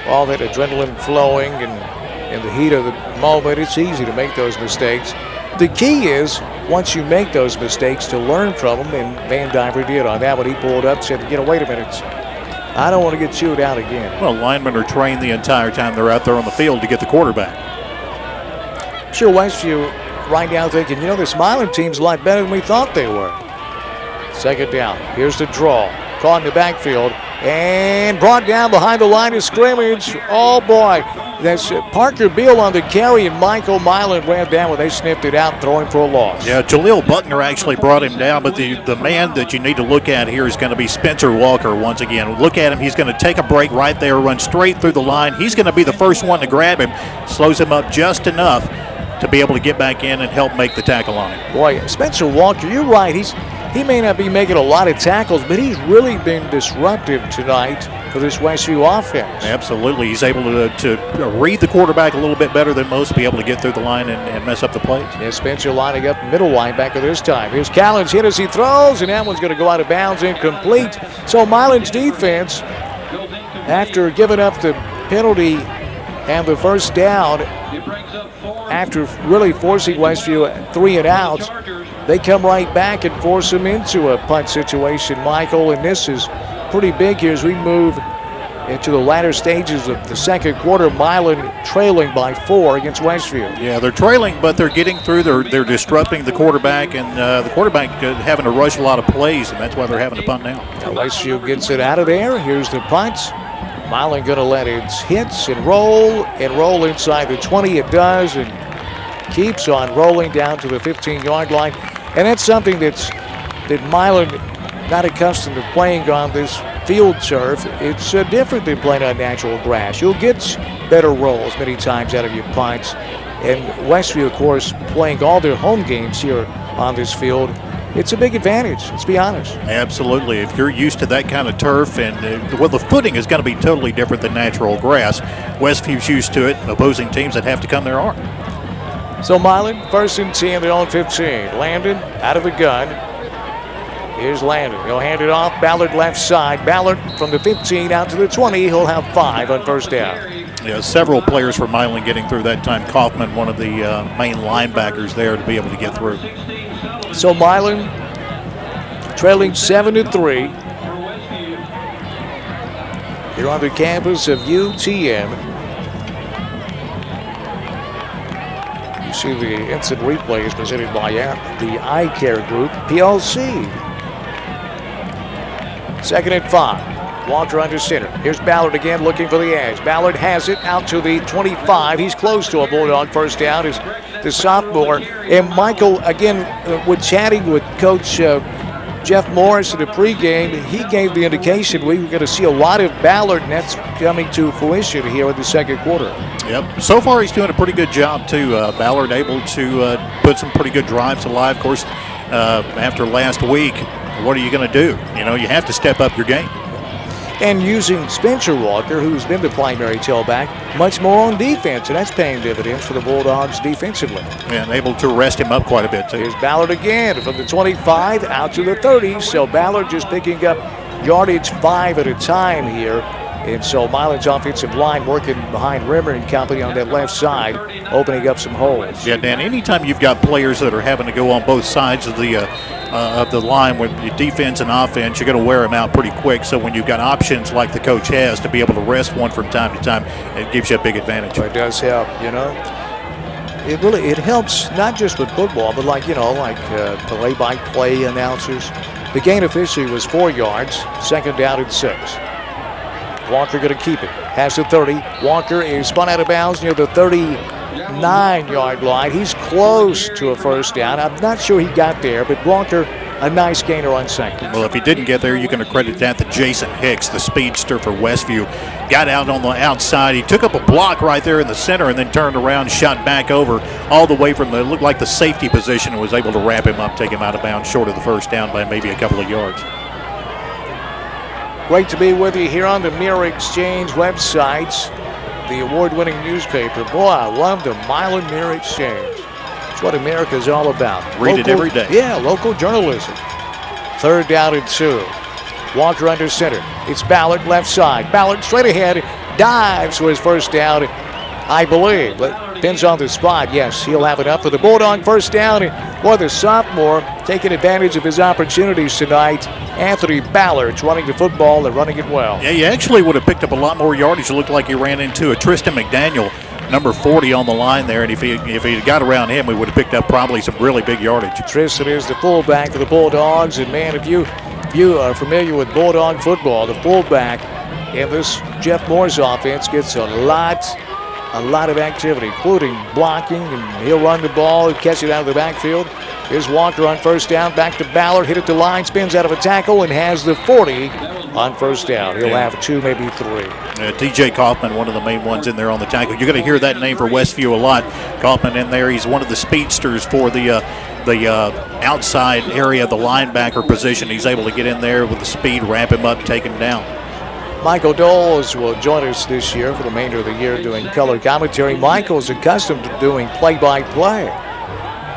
all that adrenaline flowing and in the heat of the moment, it's easy to make those mistakes. The key is, once you make those mistakes, to learn from them, and Van Diver did on that one. He pulled up and said, wait a minute, I don't want to get chewed out again. Well, linemen are trained the entire time they're out there on the field to get the quarterback. Sure, Westview right now thinking, this Milan team's a lot better than we thought they were. Second down. Here's the draw. Caught in the backfield and brought down behind the line of scrimmage. Oh, boy. That's Parker Beal on the carry, and Michael Milan ran down when they sniffed it out, throwing for a loss. Yeah, Jaleel Buckner actually brought him down, but the man that you need to look at here is going to be Spencer Walker once again. Look at him. He's going to take a break right there, run straight through the line. He's going to be the first one to grab him, slows him up just enough to be able to get back in and help make the tackle on him. Boy, Spencer Walker, you're right. He may not be making a lot of tackles, but he's really been disruptive tonight for this Westview offense. Absolutely. He's able to read the quarterback a little bit better than most, be able to get through the line and mess up the plays. Yeah, Spencer lining up middle linebacker this time. Here's Callens hit as he throws, and that one's going to go out of bounds, incomplete. So Milan's defense, after giving up the penalty and the first down, after really forcing Westview 3 and out, they come right back and force them into a punt situation, Michael. And this is pretty big here as we move into the latter stages of the second quarter. Milan trailing by 4 against Westview. Yeah, they're trailing, but they're getting through. They're disrupting the quarterback, and the quarterback having to rush a lot of plays, and that's why they're having to punt now. Now Westview gets it out of there. Here's the punt. Milan going to let it hit and roll inside the 20. It does, and keeps on rolling down to the 15-yard line. And that's something that Milan not accustomed to playing on this field turf. It's different than playing on natural grass. You'll get better rolls many times out of your punts. And Westview, of course, playing all their home games here on this field, it's a big advantage, let's be honest. Absolutely. If you're used to that kind of turf, and the footing is going to be totally different than natural grass. Westview's used to it. Opposing teams that have to come there aren't. So Milan, 1st and 10, their own 15. Landon out of the gun. Here's Landon. He'll hand it off. Ballard left side. Ballard from the 15 out to the 20. He'll have 5 on first down. Yeah, several players from Milan getting through that time. Kaufman, one of the main linebackers there to be able to get through. So Milan trailing 7-3. Here on the campus of UTM. You see the instant replay is presented by the Eye Care Group, PLC. 2nd and 5. Walker under center. Here's Ballard again looking for the edge. Ballard has it out to the 25. He's close to a Bulldog first down. Is the sophomore. And Michael, again, with chatting with Coach Jeff Morris in the pregame, he gave the indication we were going to see a lot of Ballard, and that's coming to fruition here in the second quarter. Yep. So far, he's doing a pretty good job, too. Ballard able to put some pretty good drives alive. Of course, after last week, what are you going to do? You know, you have to step up your game. And using Spencer Walker, who's been the primary tailback, much more on defense, and that's paying dividends for the Bulldogs defensively. And able to rest him up quite a bit, too. Here's Ballard again from the 25 out to the 30. So Ballard just picking up yardage 5 at a time here. And so Milan's offensive line working behind Rimmer and company on that left side, opening up some holes. Yeah, Dan, anytime you've got players that are having to go on both sides of the line with your defense and offense, you're going to wear them out pretty quick. So when you've got options like the coach has to be able to rest one from time to time, it gives you a big advantage. It does help, you know. It helps not just with football, but like play-by-play announcers. The gain officially was 4 yards, 2nd down and 6. Walker going to keep it. Has the 30. Walker is spun out of bounds near the 39-yard line. He's close to a first down. I'm not sure he got there, but Walker, a nice gainer on 2nd. Well, if he didn't get there, you can accredit that to Jason Hicks, the speedster for Westview. Got out on the outside. He took up a block right there in the center and then turned around, shot back over all the way from looked like the safety position, and was able to wrap him up, take him out of bounds short of the first down by maybe a couple of yards. Great to be with you here on the Mirror Exchange website, the award-winning newspaper. Boy, I love the Milan Mirror Exchange. It's what America's all about. Read it every day. Yeah, local journalism. 3rd down and 2. Walker under center. It's Ballard left side. Ballard straight ahead, dives for his first down, I believe. But depends on the spot. Yes, he'll have it up for the Bulldog first down. Boy, the sophomore taking advantage of his opportunities tonight. Anthony Ballard's running the football and running it well. Yeah, he actually would have picked up a lot more yardage. It looked like he ran into a Tristan McDaniel, number 40 on the line there, and if he got around him, we would have picked up probably some really big yardage. Tristan is the fullback for the Bulldogs, and man, if you are familiar with Bulldog football, the fullback in this Jeff Moore's offense gets a lot of activity, including blocking, and he'll run the ball and catch it out of the backfield. Here's Walker on first down, back to Ballard, hit at the line, spins out of a tackle, and has the 40 on first down. He'll have 2, maybe 3. DJ Kaufman, one of the main ones in there on the tackle. You're going to hear that name for Westview a lot. Kaufman in there. He's one of the speedsters for the outside area, the linebacker position. He's able to get in there with the speed, wrap him up, take him down. Michael Doles will join us this year for the remainder of the year doing color commentary. Michael's accustomed to doing play-by-play.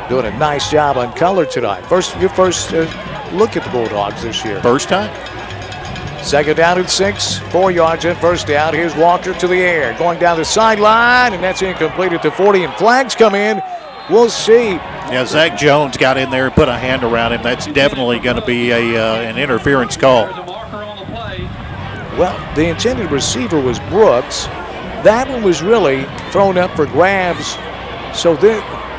Doing a nice job on color tonight. Your first look at the Bulldogs this year. First time. 2nd down and 6, 4 yards in first down. Here's Walker to the air, going down the sideline, and that's incomplete at the 40, and flags come in. We'll see. Yeah, Zach Jones got in there and put a hand around him. That's definitely going to be an interference call. Well, the intended receiver was Brooks. That one was really thrown up for grabs. So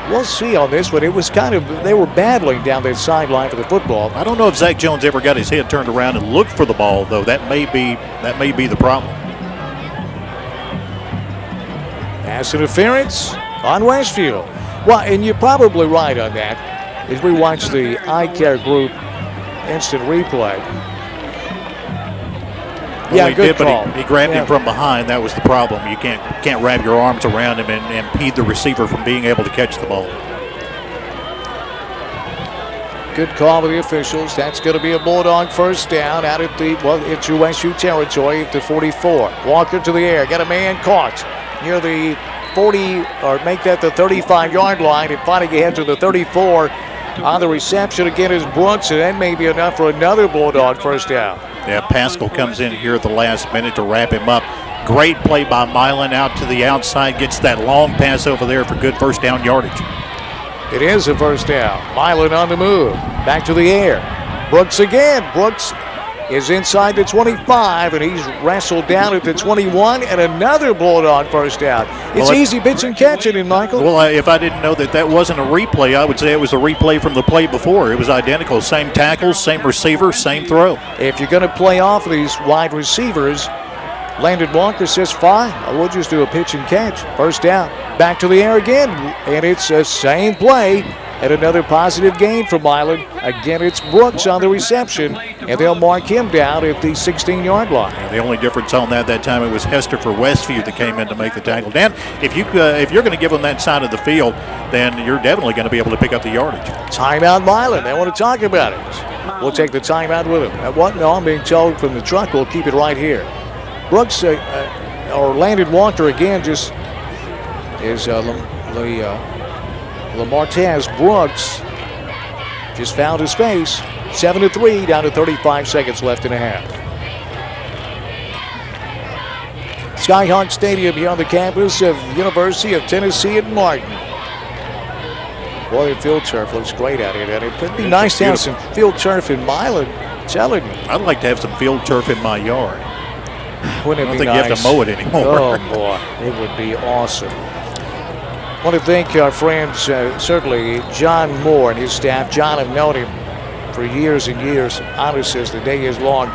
we'll see on this one. It was kind of, they were battling down that sideline for the football. I don't know if Zach Jones ever got his head turned around and looked for the ball, though. That may be the problem. Pass interference on Westview. Well, and you're probably right on that as we watch the eye care group instant replay. Well, Yeah, he good did, call. but he grabbed him from behind. That was the problem. You can't wrap your arms around him and impede the receiver from being able to catch the ball. Good call by the officials. That's going to be a Bulldog first down out at it's Westview territory at the 44. Walker to the air. Got a man caught near the 40, or make that the 35-yard line, and finally get to the 34. On the reception again is Brooks, and that may be enough for another Bulldog first down. Yeah, Pascal comes in here at the last minute to wrap him up. Great play by Milan out to the outside, gets that long pass over there for good first down yardage. It is a first down. Milan on the move. Back to the air. Brooks again. Brooks is inside the 25, and he's wrestled down at the 21, and another Bulldog first down. It's easy pitch and catching in, Michael. Well, if I didn't know that wasn't a replay, I would say it was a replay from the play before. It was identical. Same tackles, same receiver, same throw. If you're going to play off of these wide receivers, Landon Walker says, fine, we'll just do a pitch and catch. First down. Back to the air again, and it's the same play. And another positive gain for Milan. Again, it's Brooks on the reception, and they'll mark him down at the 16-yard line. Yeah, the only difference on that time, it was Hester for Westview that came in to make the tackle. Dan, if you're going to give them that side of the field, then you're definitely going to be able to pick up the yardage. Timeout Milan. They want to talk about it. We'll take the timeout with them. No, I'm being told from the truck we'll keep it right here. Brooks, or Landon Walker again, just is Lamartez Brooks just found his space. 7-3, down to 35 seconds left and a half. Skyhawk Stadium here on the campus of University of Tennessee at Martin. Boy, the field turf looks great out here. It would be nice to have some field turf in Milan. I'm telling you. I'd like to have some field turf in my yard. Wouldn't it be I don't think nice? you have to mow it anymore. Oh, boy, it would be awesome. I want to thank our friends, certainly John Moore and his staff. John, I've known him for years and years, honestly, as the day is long.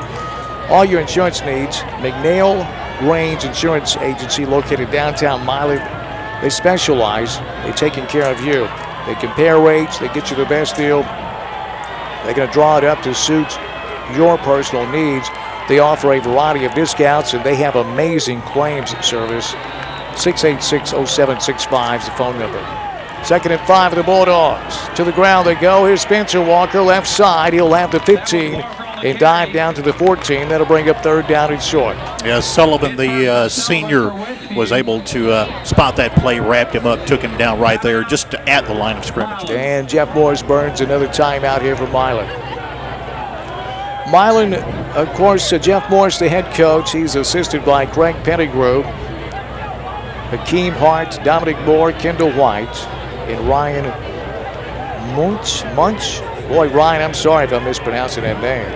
All your insurance needs, McNeil Grange Insurance Agency, located downtown Milan. They specialize in taking care of you. They compare rates, they get you the best deal. They're going to draw it up to suit your personal needs. They offer a variety of discounts, and they have amazing claims service. 686-0765 is the phone number. 2nd and 5 of the Bulldogs. To the ground they go. Here's Spencer Walker, left side. He'll have the 15 and dive down to the 14. That'll bring up 3rd down and short. Yeah, Sullivan, the senior, was able to spot that play, wrapped him up, took him down right there, just at the line of scrimmage. And Jeff Morris burns another timeout here for Milan. Milan, of course, Jeff Morris, the head coach. He's assisted by Craig Pettigrew, Hakeem Hart, Dominic Moore, Kendall White, and Ryan Munch. Boy, Ryan, I'm sorry if I'm mispronouncing that name.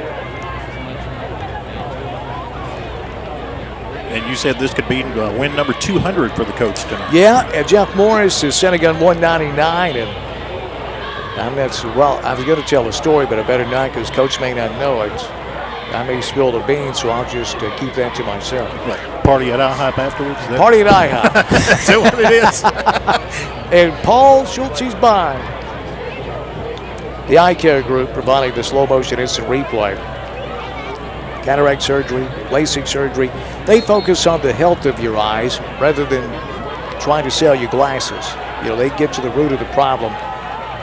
And you said this could be win number 200 for the coach tonight. Yeah, and Jeff Morris is sending gun 199, and I was going to tell a story, but I better not because Coach may not know it. I may spill the beans, so I'll just keep that to myself. Like party at IHOP afterwards? Party at IHOP. Is that what it is? And Paul Schulze by. The eye care group providing the slow motion instant replay. Cataract surgery, LASIK surgery. They focus on the health of your eyes rather than trying to sell you glasses. You know, they get to the root of the problem.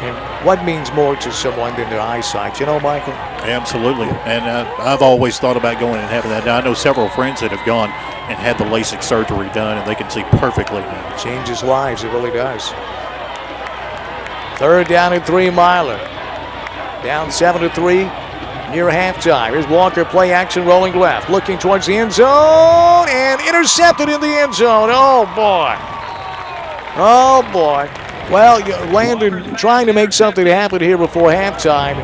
And what means more to someone than their eyesight? You know, Michael? Absolutely. And I've always thought about going and having that. Now, I know several friends that have gone and had the LASIK surgery done, and they can see perfectly now. Changes lives. It really does. 3rd down and 3, Milan. Down 7-3 near halftime. Here's Walker, play action, rolling left. Looking towards the end zone, and intercepted in the end zone. Oh, boy. Oh, boy. Well, Landon trying to make something happen here before halftime.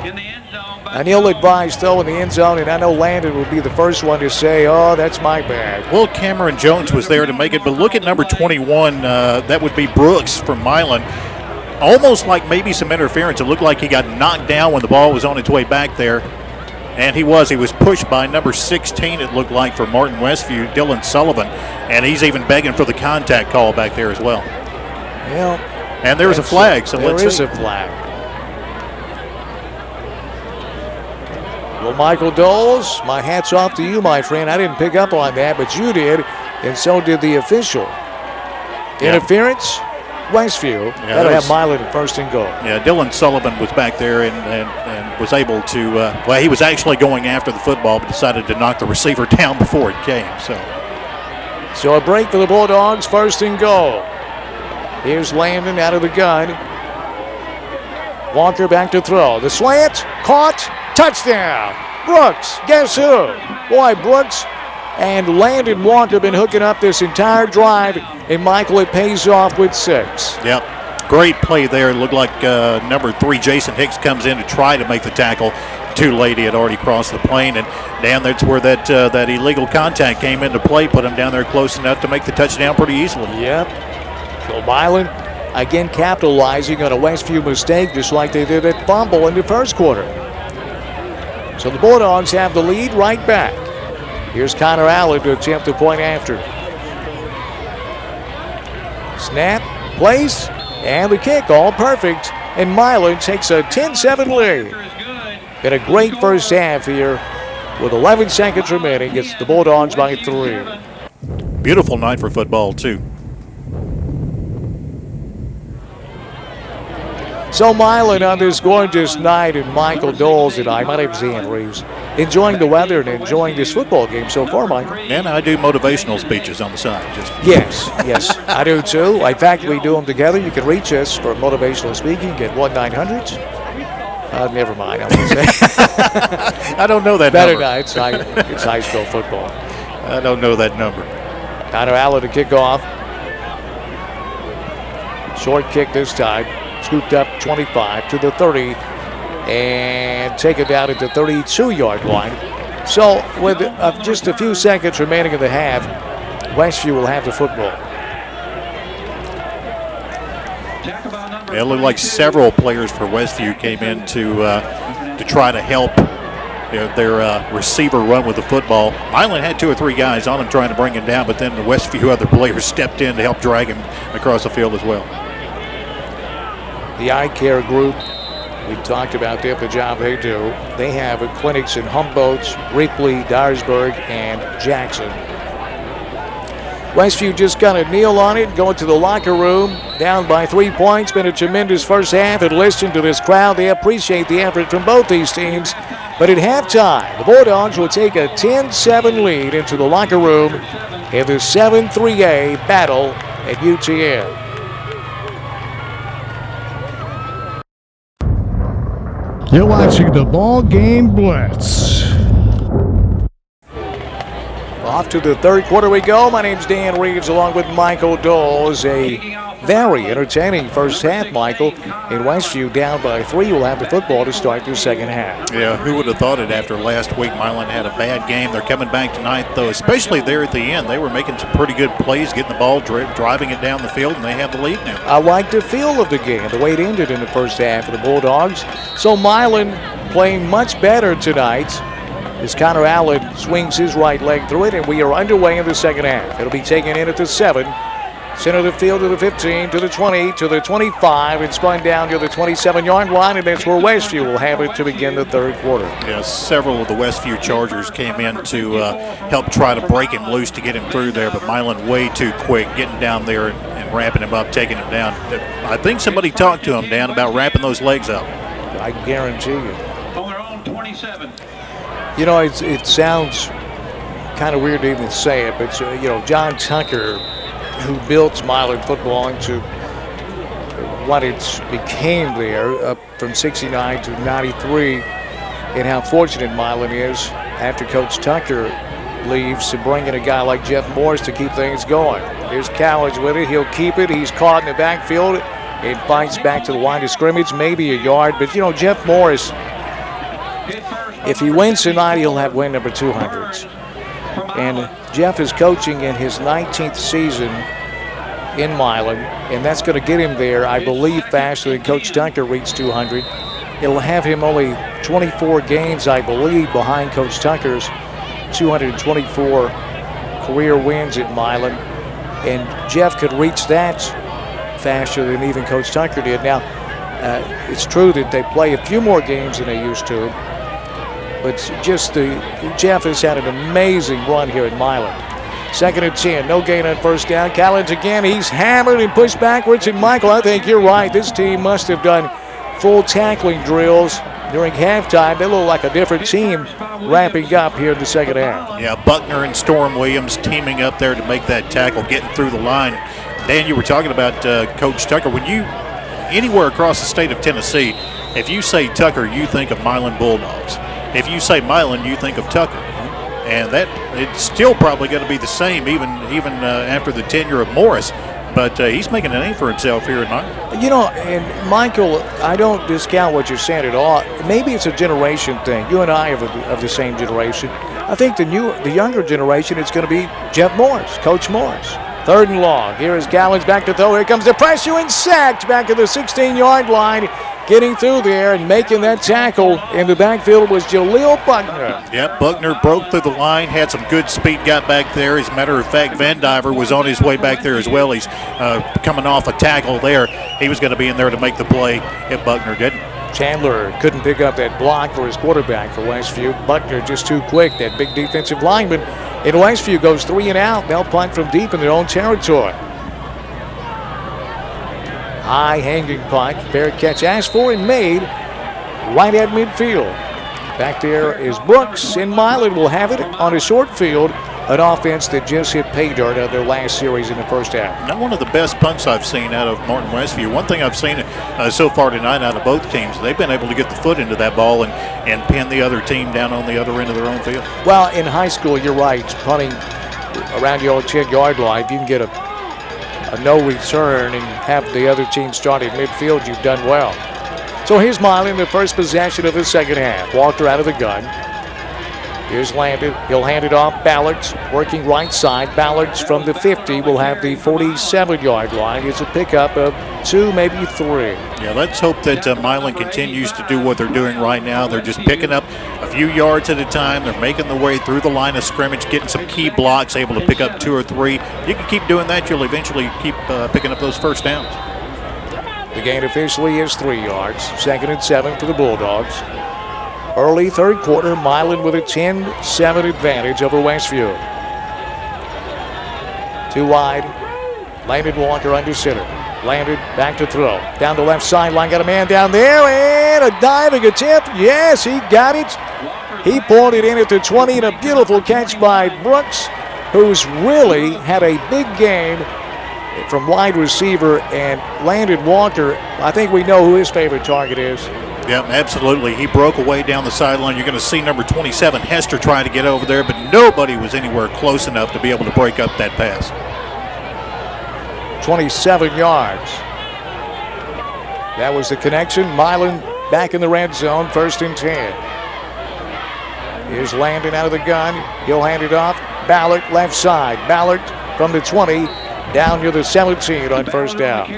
An ill-advised throw in the end zone, and I know Landon will be the first one to say, oh, that's my bad. Well, Cameron Jones was there to make it, but look at number 21. That would be Brooks from Milan. Almost like maybe some interference. It looked like he got knocked down when the ball was on its way back there. And he was pushed by number 16, it looked like, for Martin Westview, Dylan Sullivan. And he's even begging for the contact call back there as well. Well, and there's a flag, so let's see. There is a flag. Well, Michael Doles, my hat's off to you, my friend. I didn't pick up on that, but you did, and so did the official. Interference, Westview. That'll have Milan at first and goal. Yeah, Dylan Sullivan was back there and was able to, well, he was actually going after the football, but decided to knock the receiver down before it came. So a break for the Bulldogs, first and goal. Here's Landon out of the gun. Walker back to throw. The slant, caught, touchdown. Brooks, guess who? Boy, Brooks and Landon Walker have been hooking up this entire drive, and Michael, it pays off with 6. Yep, great play there. It looked like number 3, Jason Hicks, comes in to try to make the tackle. Too late, he had already crossed the plane, and down that's where that illegal contact came into play, put him down there close enough to make the touchdown pretty easily. Yep. So Milan, again, capitalizing on a Westview mistake, just like they did at fumble in the first quarter. So the Bulldogs have the lead right back. Here's Connor Allen to attempt the point after. Snap, place, and the kick, all perfect. And Milan takes a 10-7 lead. Been a great first half here with 11 seconds remaining. It's the Bulldogs by 3. Beautiful night for football, too. So Milan on this gorgeous night, and Michael Doles and I, my name's Ian Reaves, enjoying the weather and enjoying this football game so far, Michael. And I do motivational speeches on the side. Yes, I do too. In fact, we do them together. You can reach us for motivational speaking at 1-900. Never mind, I won't say. I don't know that Better number. not. It's high school football. I don't know that number. Connor Allen to kick off. Short kick this time. Scooped up 25 to the 30 and taken down at the 32-yard line. So with just a few seconds remaining in the half, Westview will have the football. It looked like several players for Westview came in to try to help their receiver run with the football. Milan had 2 or 3 guys on him trying to bring him down, but then the Westview other players stepped in to help drag him across the field as well. The eye care group, we talked about them, the job they do. They have clinics in Humboldt, Ripley, Dyersburg, and Jackson. Westview just got to kneel on it, going to the locker room, down by 3 points. Been a tremendous first half, and listen to this crowd. They appreciate the effort from both these teams. But at halftime, the Bulldogs will take a 10-7 lead into the locker room in the 7-3A battle at UTM. You're watching the BallGame Blitz. Off to the third quarter we go. My name's Dan Reaves along with Michael Doles. A very entertaining first half, Michael. In Westview down by 3 will have the football to start the second half. Yeah, who would have thought it after last week? Milan had a bad game. They're coming back tonight, though, especially there at the end. They were making some pretty good plays, getting the ball, driving it down the field, and they have the lead now. I like the feel of the game, the way it ended in the first half of the Bulldogs. So Milan playing much better tonight as Connor Allen swings his right leg through it, and we are underway in the second half. It'll be taken in at the 7. Center of the field to the 15, to the 20, to the 25. It's going down to the 27-yard line, and that's where Westview will have it to begin the third quarter. Yes, several of the Westview Chargers came in to help try to break him loose to get him through there, but Milan way too quick, getting down there and wrapping him up, taking him down. I think somebody talked to him, Dan, about wrapping those legs up. I guarantee you. On their own 27. You know, it sounds kind of weird to even say it, but, John Tucker, who built Milan football into what it became there, up from 69 to 93, and how fortunate Milan is after Coach Tucker leaves to bring in a guy like Jeff Morris to keep things going. Here's College with it. He'll keep it. He's caught in the backfield and fights back to the line of scrimmage, maybe a yard. But, Jeff Morris, If he wins tonight, he'll have win number 200. And Jeff is coaching in his 19th season in Milan, and that's going to get him there, I believe, faster than Coach Tucker reached 200. It'll have him only 24 games, I believe, behind Coach Tucker's 224 career wins at Milan. And Jeff could reach that faster than even Coach Tucker did. Now, it's true that they play a few more games than they used to, but just Jeff has had an amazing run here at Milan. 2nd and 10, no gain on first down. Collins again, he's hammered and pushed backwards. And Michael, I think you're right. This team must have done full tackling drills during halftime. They look like a different team ramping up here in the second half. Yeah, Buckner and Storm Williams teaming up there to make that tackle, getting through the line. Dan, you were talking about Coach Tucker. When you, anywhere across the state of Tennessee, if you say Tucker, you think of Milan Bulldogs. If you say Milan, you think of Tucker. And that it's still probably going to be the same even after the tenure of Morris. But he's making a name for himself here in Milan. You know, and Michael, I don't discount what you're saying at all. Maybe it's a generation thing. You and I are of the same generation. I think the younger generation, it's going to be Jeff Morris, Coach Morris. 3rd and long. Here is Collins back to throw. Here comes the pressure and sacked back at the 16-yard line. Getting through there and making that tackle in the backfield was Jaleel Buckner. Yep, Buckner broke through the line, had some good speed, got back there. As a matter of fact, Van Diver was on his way back there as well. He's coming off a tackle there. He was going to be in there to make the play if Buckner didn't. Chandler couldn't pick up that block for his quarterback for Westview. Buckner just too quick, that big defensive lineman. And Westview goes 3 and out. They'll punt from deep in their own territory. High hanging punt, fair catch asked for and made right at midfield. Back there is Brooks, and Milan will have it on a short field, an offense that just hit pay dirt on their last series in the first half. Not one of the best punts I've seen out of Martin Westview. One thing I've seen so far tonight out of both teams, they've been able to get the foot into that ball and pin the other team down on the other end of their own field. Well, in high school, you're right, punting around your own 10-yard line, if you can get a no return and have the other team start at midfield, you've done well. So here's Milan, the first possession of the second half. Walker out of the gun. Here's Landon. He'll hand it off. Ballards working right side. Ballards from the 50 will have the 47-yard line. It's a pickup of 2, maybe 3. Yeah, let's hope that Milan continues to do what they're doing right now. They're just picking up a few yards at a time. They're making the way through the line of scrimmage, getting some key blocks, able to pick up 2 or 3. You can keep doing that, you'll eventually keep picking up those first downs. The gain officially is 3 yards. 2nd and 7 for the Bulldogs. Early third quarter, Milan with a 10-7 advantage over Westview. 2 wide. Landon Walker under center. Landon back to throw. Down the left sideline, got a man down there, and a diving attempt. Yes, he got it. He pulled it in at the 20, and a beautiful catch by Brooks, who's really had a big game from wide receiver. And Landon Walker, I think we know who his favorite target is. Yep, absolutely. He broke away down the sideline. You're going to see number 27, Hester, trying to get over there, but nobody was anywhere close enough to be able to break up that pass. 27 yards. That was the connection. Milan back in the red zone, 1st and 10. Here's Landon out of the gun. He'll hand it off. Ballard left side. Ballard from the 20 down near the 17 on 1st down.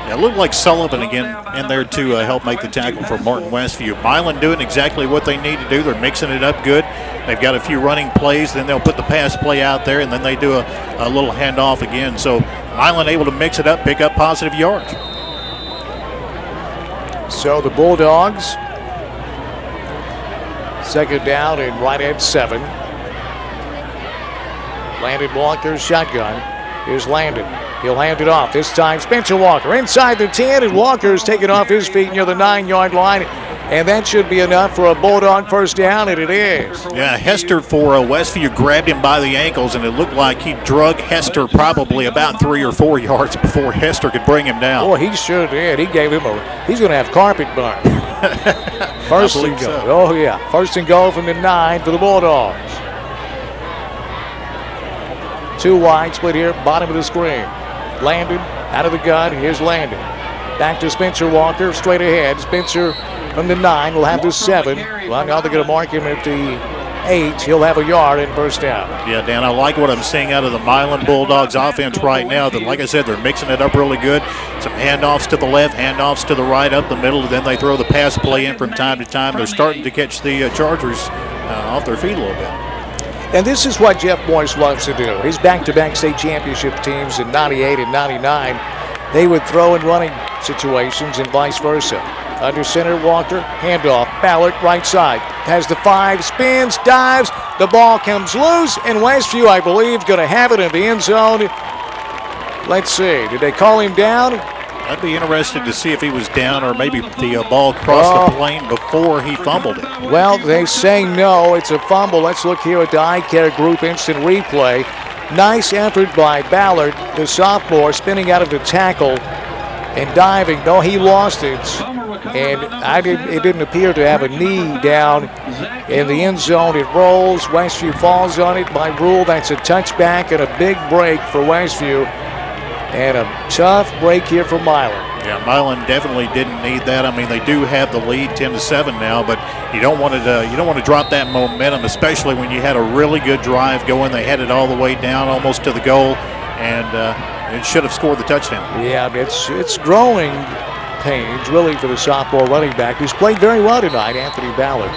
Yeah, it looked like Sullivan again in there to help make the tackle for Martin Westview. Milan doing exactly what they need to do. They're mixing it up good. They've got a few running plays, then they'll put the pass play out there, and then they do a little handoff again. So Milan able to mix it up, pick up positive yards. So the Bulldogs, 2nd down and right at 7. Landon Walker, shotgun. Here's Landon. He'll hand it off. This time Spencer Walker inside the 10, and Walker's taken off his feet near the 9-yard line. And that should be enough for a Bulldog 1st down, and it is. Yeah, Hester for Westview grabbed him by the ankles, and it looked like he drug Hester probably about 3 or 4 yards before Hester could bring him down. Boy, he sure did. He gave him he's going to have carpet burn. 1st and goal. So. Oh, yeah. 1st and goal from the 9 for the Bulldogs. 2 wide, split here, bottom of the screen. Landon out of the gun. Here's Landon. Back to Spencer Walker, straight ahead. Spencer from the 9. We'll have the 7. Well, now they're going to mark him at the 8. He'll have a yard and first down. Yeah, Dan, I like what I'm seeing out of the Milan Bulldogs offense right now. That, like I said, they're mixing it up really good. Some handoffs to the left, handoffs to the right, up the middle, and then they throw the pass play in from time to time. They're starting to catch the Chargers off their feet a little bit. And this is what Jeff Morris loves to do. His back-to-back state championship teams in 98 and 99, they would throw in running situations and vice versa. Under center, Walker, handoff, Ballard, right side. Has the 5, spins, dives, the ball comes loose, and Westview, I believe, going to have it in the end zone. Let's see, did they call him down? I'd be interested to see if he was down or maybe the ball crossed the plane before he fumbled it. Well, they say no, it's a fumble. Let's look here at the eye care group instant replay. Nice effort by Ballard, the sophomore, spinning out of the tackle and diving. No, he lost it. And it didn't appear to have a knee down in the end zone. It rolls. Westview falls on it. By rule, that's a touchback and a big break for Westview. And a tough break here for Milan. Yeah, Milan definitely didn't need that. I mean, they do have the lead 10-7 now, but you don't want to drop that momentum, especially when you had a really good drive going. They had it all the way down, almost to the goal, and it should have scored the touchdown. Yeah, it's growing pains really for the sophomore running back, who's played very well tonight, Anthony Ballard.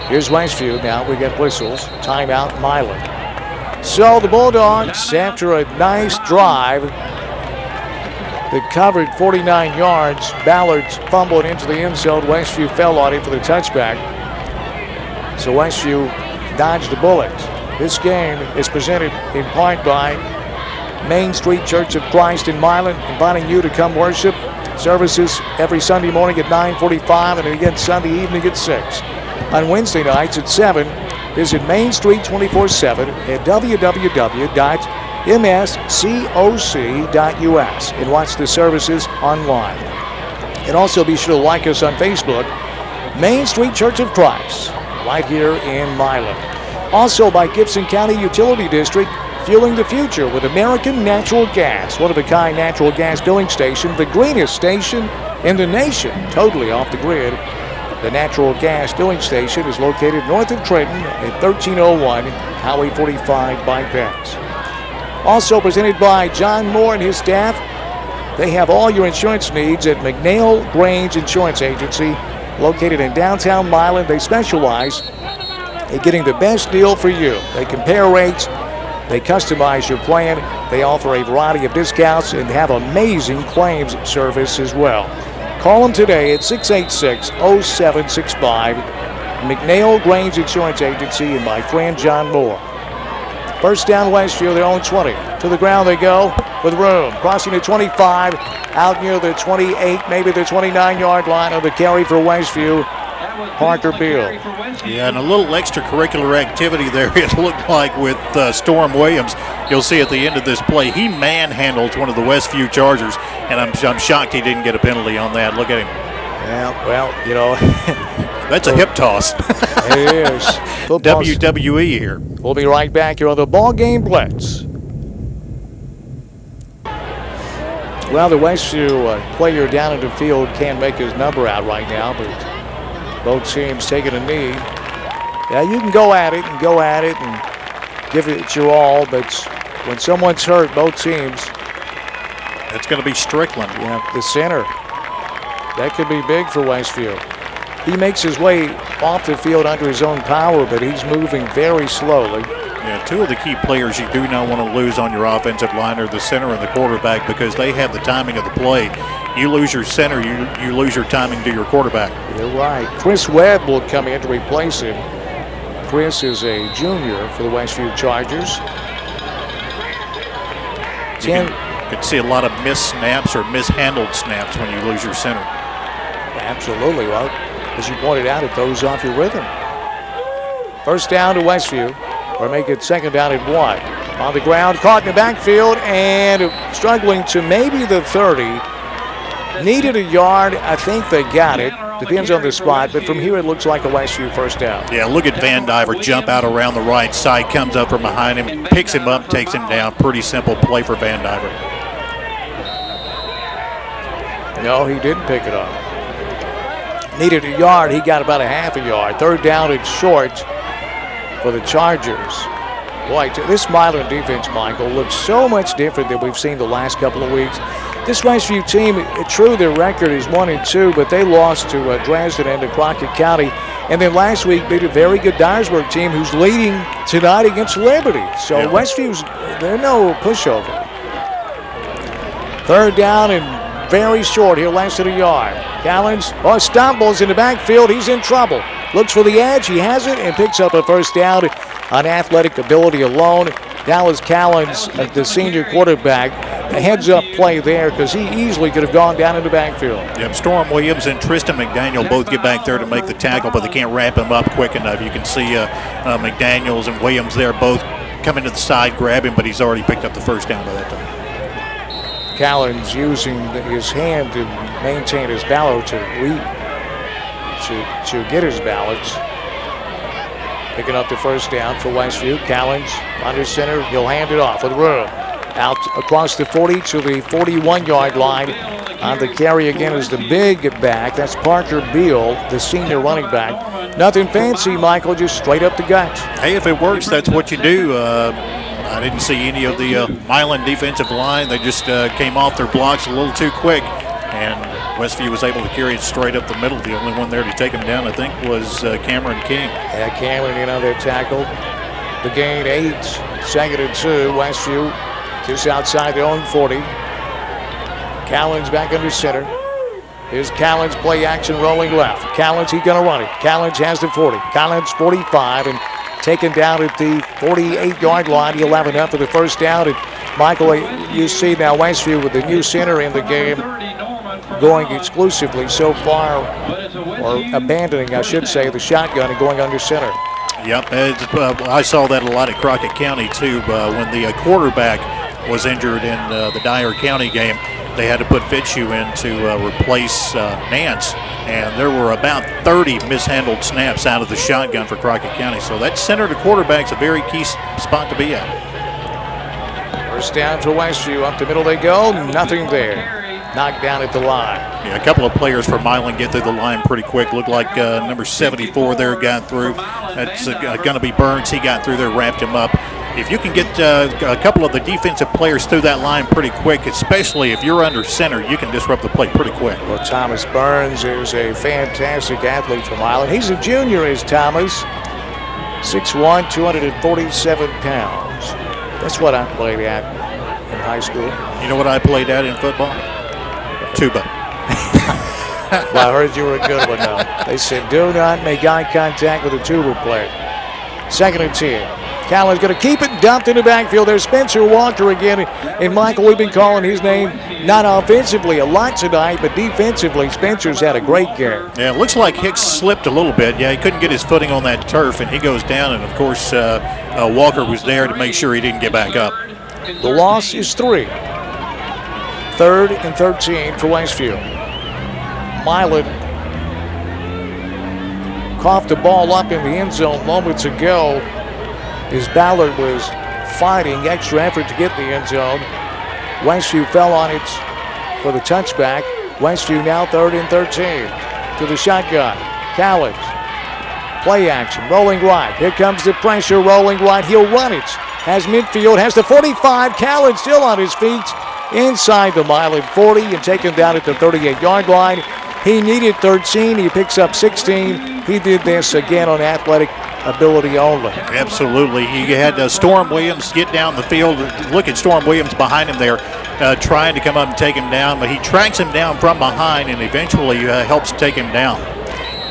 Here's Westview. Now we get whistles. Timeout, Milan. So the Bulldogs, after a nice drive, that covered 49 yards. Ballard's fumbled into the end zone. Westview fell on him for the touchback. So Westview dodged the bullet. This game is presented in part by Main Street Church of Christ in Milan, inviting you to come worship. Services every Sunday morning at 9:45 and again Sunday evening at 6. On Wednesday nights at 7, visit Main Street 24/7 at www.mscoc.us and watch the services online. And also be sure to like us on Facebook, Main Street Church of Christ, right here in Milan. Also by Gibson County Utility District, fueling the future with American Natural Gas, one-of-a-kind natural gas filling station, the greenest station in the nation, totally off the grid. The natural gas filling station is located north of Trenton at 1301 Highway 45 bypass. Also presented by John Moore and his staff. They have all your insurance needs at McNeil Grange Insurance Agency, located in downtown Milan. They specialize in getting the best deal for you. They compare rates, they customize your plan, they offer a variety of discounts, and have amazing claims service as well. Call them today at 686-0765, McNeil Grange Insurance Agency, and my friend John Moore. First down, Westview, their own 20. To the ground they go with room. Crossing the 25, out near the 28, maybe the 29-yard line of the carry for Westview, Parker Beal. Yeah, and a little extracurricular activity there, it looked like, with Storm Williams. You'll see at the end of this play, he manhandles one of the Westview Chargers, and I'm shocked he didn't get a penalty on that. Look at him. Yeah, well, you know. That's a hip toss. It is. WWE here. We'll be right back here on the BallGame Blitz. Well, the Westview player down in the field can't make his number out right now, but both teams taking a knee. Yeah, you can go at it and give it your all, but when someone's hurt, both teams. It's going to be Strickland. Yeah, the center. That could be big for Westview. He makes his way off the field under his own power, but he's moving very slowly. Yeah, two of the key players you do not want to lose on your offensive line are the center and the quarterback, because they have the timing of the play. You lose your center, you lose your timing to your quarterback. You're right. Chris Webb will come in to replace him. Chris is a junior for the Westview Chargers. You could see a lot of missed snaps or mishandled snaps when you lose your center. Absolutely. Well, as you pointed out, it throws off your rhythm. First down to Westview, or make it second down and 1. On the ground, caught in the backfield, and struggling to maybe the 30. Needed a yard. I think they got it. Depends on the spot, but from here it looks like a Westview first down. Yeah, look at Van Diver jump out around the right side, comes up from behind him, picks him up, takes him down. Pretty simple play for Van Diver. No, he didn't pick it up. needed a yard. He got about a half a yard. Third down and short for the Chargers. Boy, this Milan defense, Michael, looks so much different than we've seen the last couple of weeks. This Westview team, true, their record is 1-2, but they lost to Dresden and to Crockett County. And then last week beat a very good Dyersburg team who's leading tonight against Liberty. So yeah. Westview's, they're no pushover. Third down and very short here, less than a yard. Callens, stumbles in the backfield. He's in trouble. Looks for the edge. He has it and picks up a first down on athletic ability alone. Dallas Callens, the senior quarterback, a heads-up play there because he easily could have gone down in the backfield. Yep, Storm Williams and Tristan McDaniel both get back there to make the tackle, but they can't wrap him up quick enough. You can see McDaniels and Williams there both coming to the side, grab him, but he's already picked up the first down by that time. Callens using his hand to maintain his balance, to get his balance. Picking up the first down for Westview. Callens under center. He'll hand it off with room. Out across the 40 to the 41-yard line. On the carry again is the big back. That's Parker Beal, the senior running back. Nothing fancy, Michael, just straight up the gut. Hey, if it works, that's what you do. I didn't see any of the Milan defensive line. They just came off their blocks a little too quick. And Westview was able to carry it straight up the middle. The only one there to take him down, I think, was Cameron King. Yeah, Cameron in on that tackle. The gain 8, 2nd and 2. Westview just outside their own 40. Callens back under center. Here's Callens, play action, rolling left. Callens, he's going to run it. Callens has the 40. Callens 45 and taken down at the 48-yard line. He'll have enough for the first down. And Michael, you see now Westview with the new center in the game, going exclusively so far, or abandoning, I should say, the shotgun and going under center. Yep, I saw that a lot at Crockett County too. When the quarterback was injured in the Dyer County game, they had to put Fitzhugh in to replace Nance, and there were about 30 mishandled snaps out of the shotgun for Crockett County. So that center to quarterback's a very key spot to be at. First down for Westview. Up the middle they go. Nothing there. Knocked down at the line. Yeah, a couple of players for Milan get through the line pretty quick. Looked like number 74 there got through. That's going to be Burns. He got through there, wrapped him up. If you can get a couple of the defensive players through that line pretty quick, especially if you're under center, you can disrupt the play pretty quick. Well, Thomas Burns is a fantastic athlete from Milan. He's a junior, is Thomas. 6'1", 247 pounds. That's what I played at in high school. You know what I played at in football? Tuba. Well, I heard you were a good one, though. They said, do not make eye contact with a tuba player. 2nd and 10. Callens going to keep it dumped in the backfield. There's Spencer Walker again. And Michael, we've been calling his name not offensively a lot tonight, but defensively, Spencer's had a great game. Yeah, it looks like Hicks slipped a little bit. Yeah, he couldn't get his footing on that turf, and he goes down. And, of course, Walker was there to make sure he didn't get back up. The loss is 3. 3rd and 13 for Westview. Milan coughed the ball up in the end zone moments ago as Ballard was fighting extra effort to get the end zone. Westview fell on it for the touchback. Westview now 3rd and 13 to the shotgun. Callens, play action, rolling right. Here comes the pressure, rolling right. He'll run it. Has midfield, has the 45. Callens still on his feet inside the Milan 40 and taken down at the 38-yard line. He needed 13. He picks up 16. He did this again on athletic ability only. Absolutely. He had Storm Williams get down the field. Look at Storm Williams behind him there, trying to come up and take him down, but he tracks him down from behind and eventually helps take him down.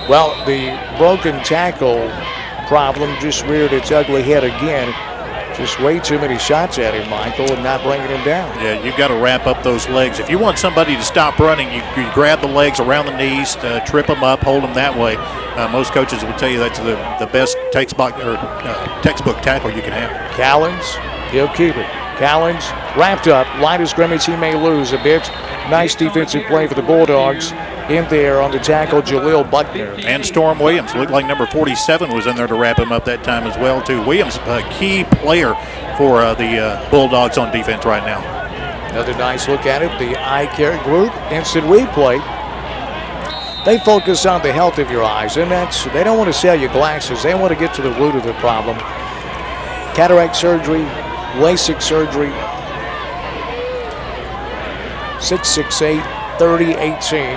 Well, the broken tackle problem just reared its ugly head again. Just way too many shots at him, Michael, and not bringing him down. Yeah, you've got to wrap up those legs. If you want somebody to stop running, you grab the legs around the knees, trip them up, hold them that way. Most coaches will tell you that's the best textbook tackle you can have. Callens, he'll keep it. Callens wrapped up. Line of scrimmage, he may lose a bit. Nice defensive play for the Bulldogs. In there on the tackle, Jaleel Buckner. And Storm Williams. Looked like number 47 was in there to wrap him up that time as well, too. Williams, a key player for the Bulldogs on defense right now. Another nice look at it. The eye care group. Instant replay. they focus on the health of your eyes, and they don't want to sell you glasses. They want to get to the root of the problem. Cataract surgery, LASIK surgery. 668-3018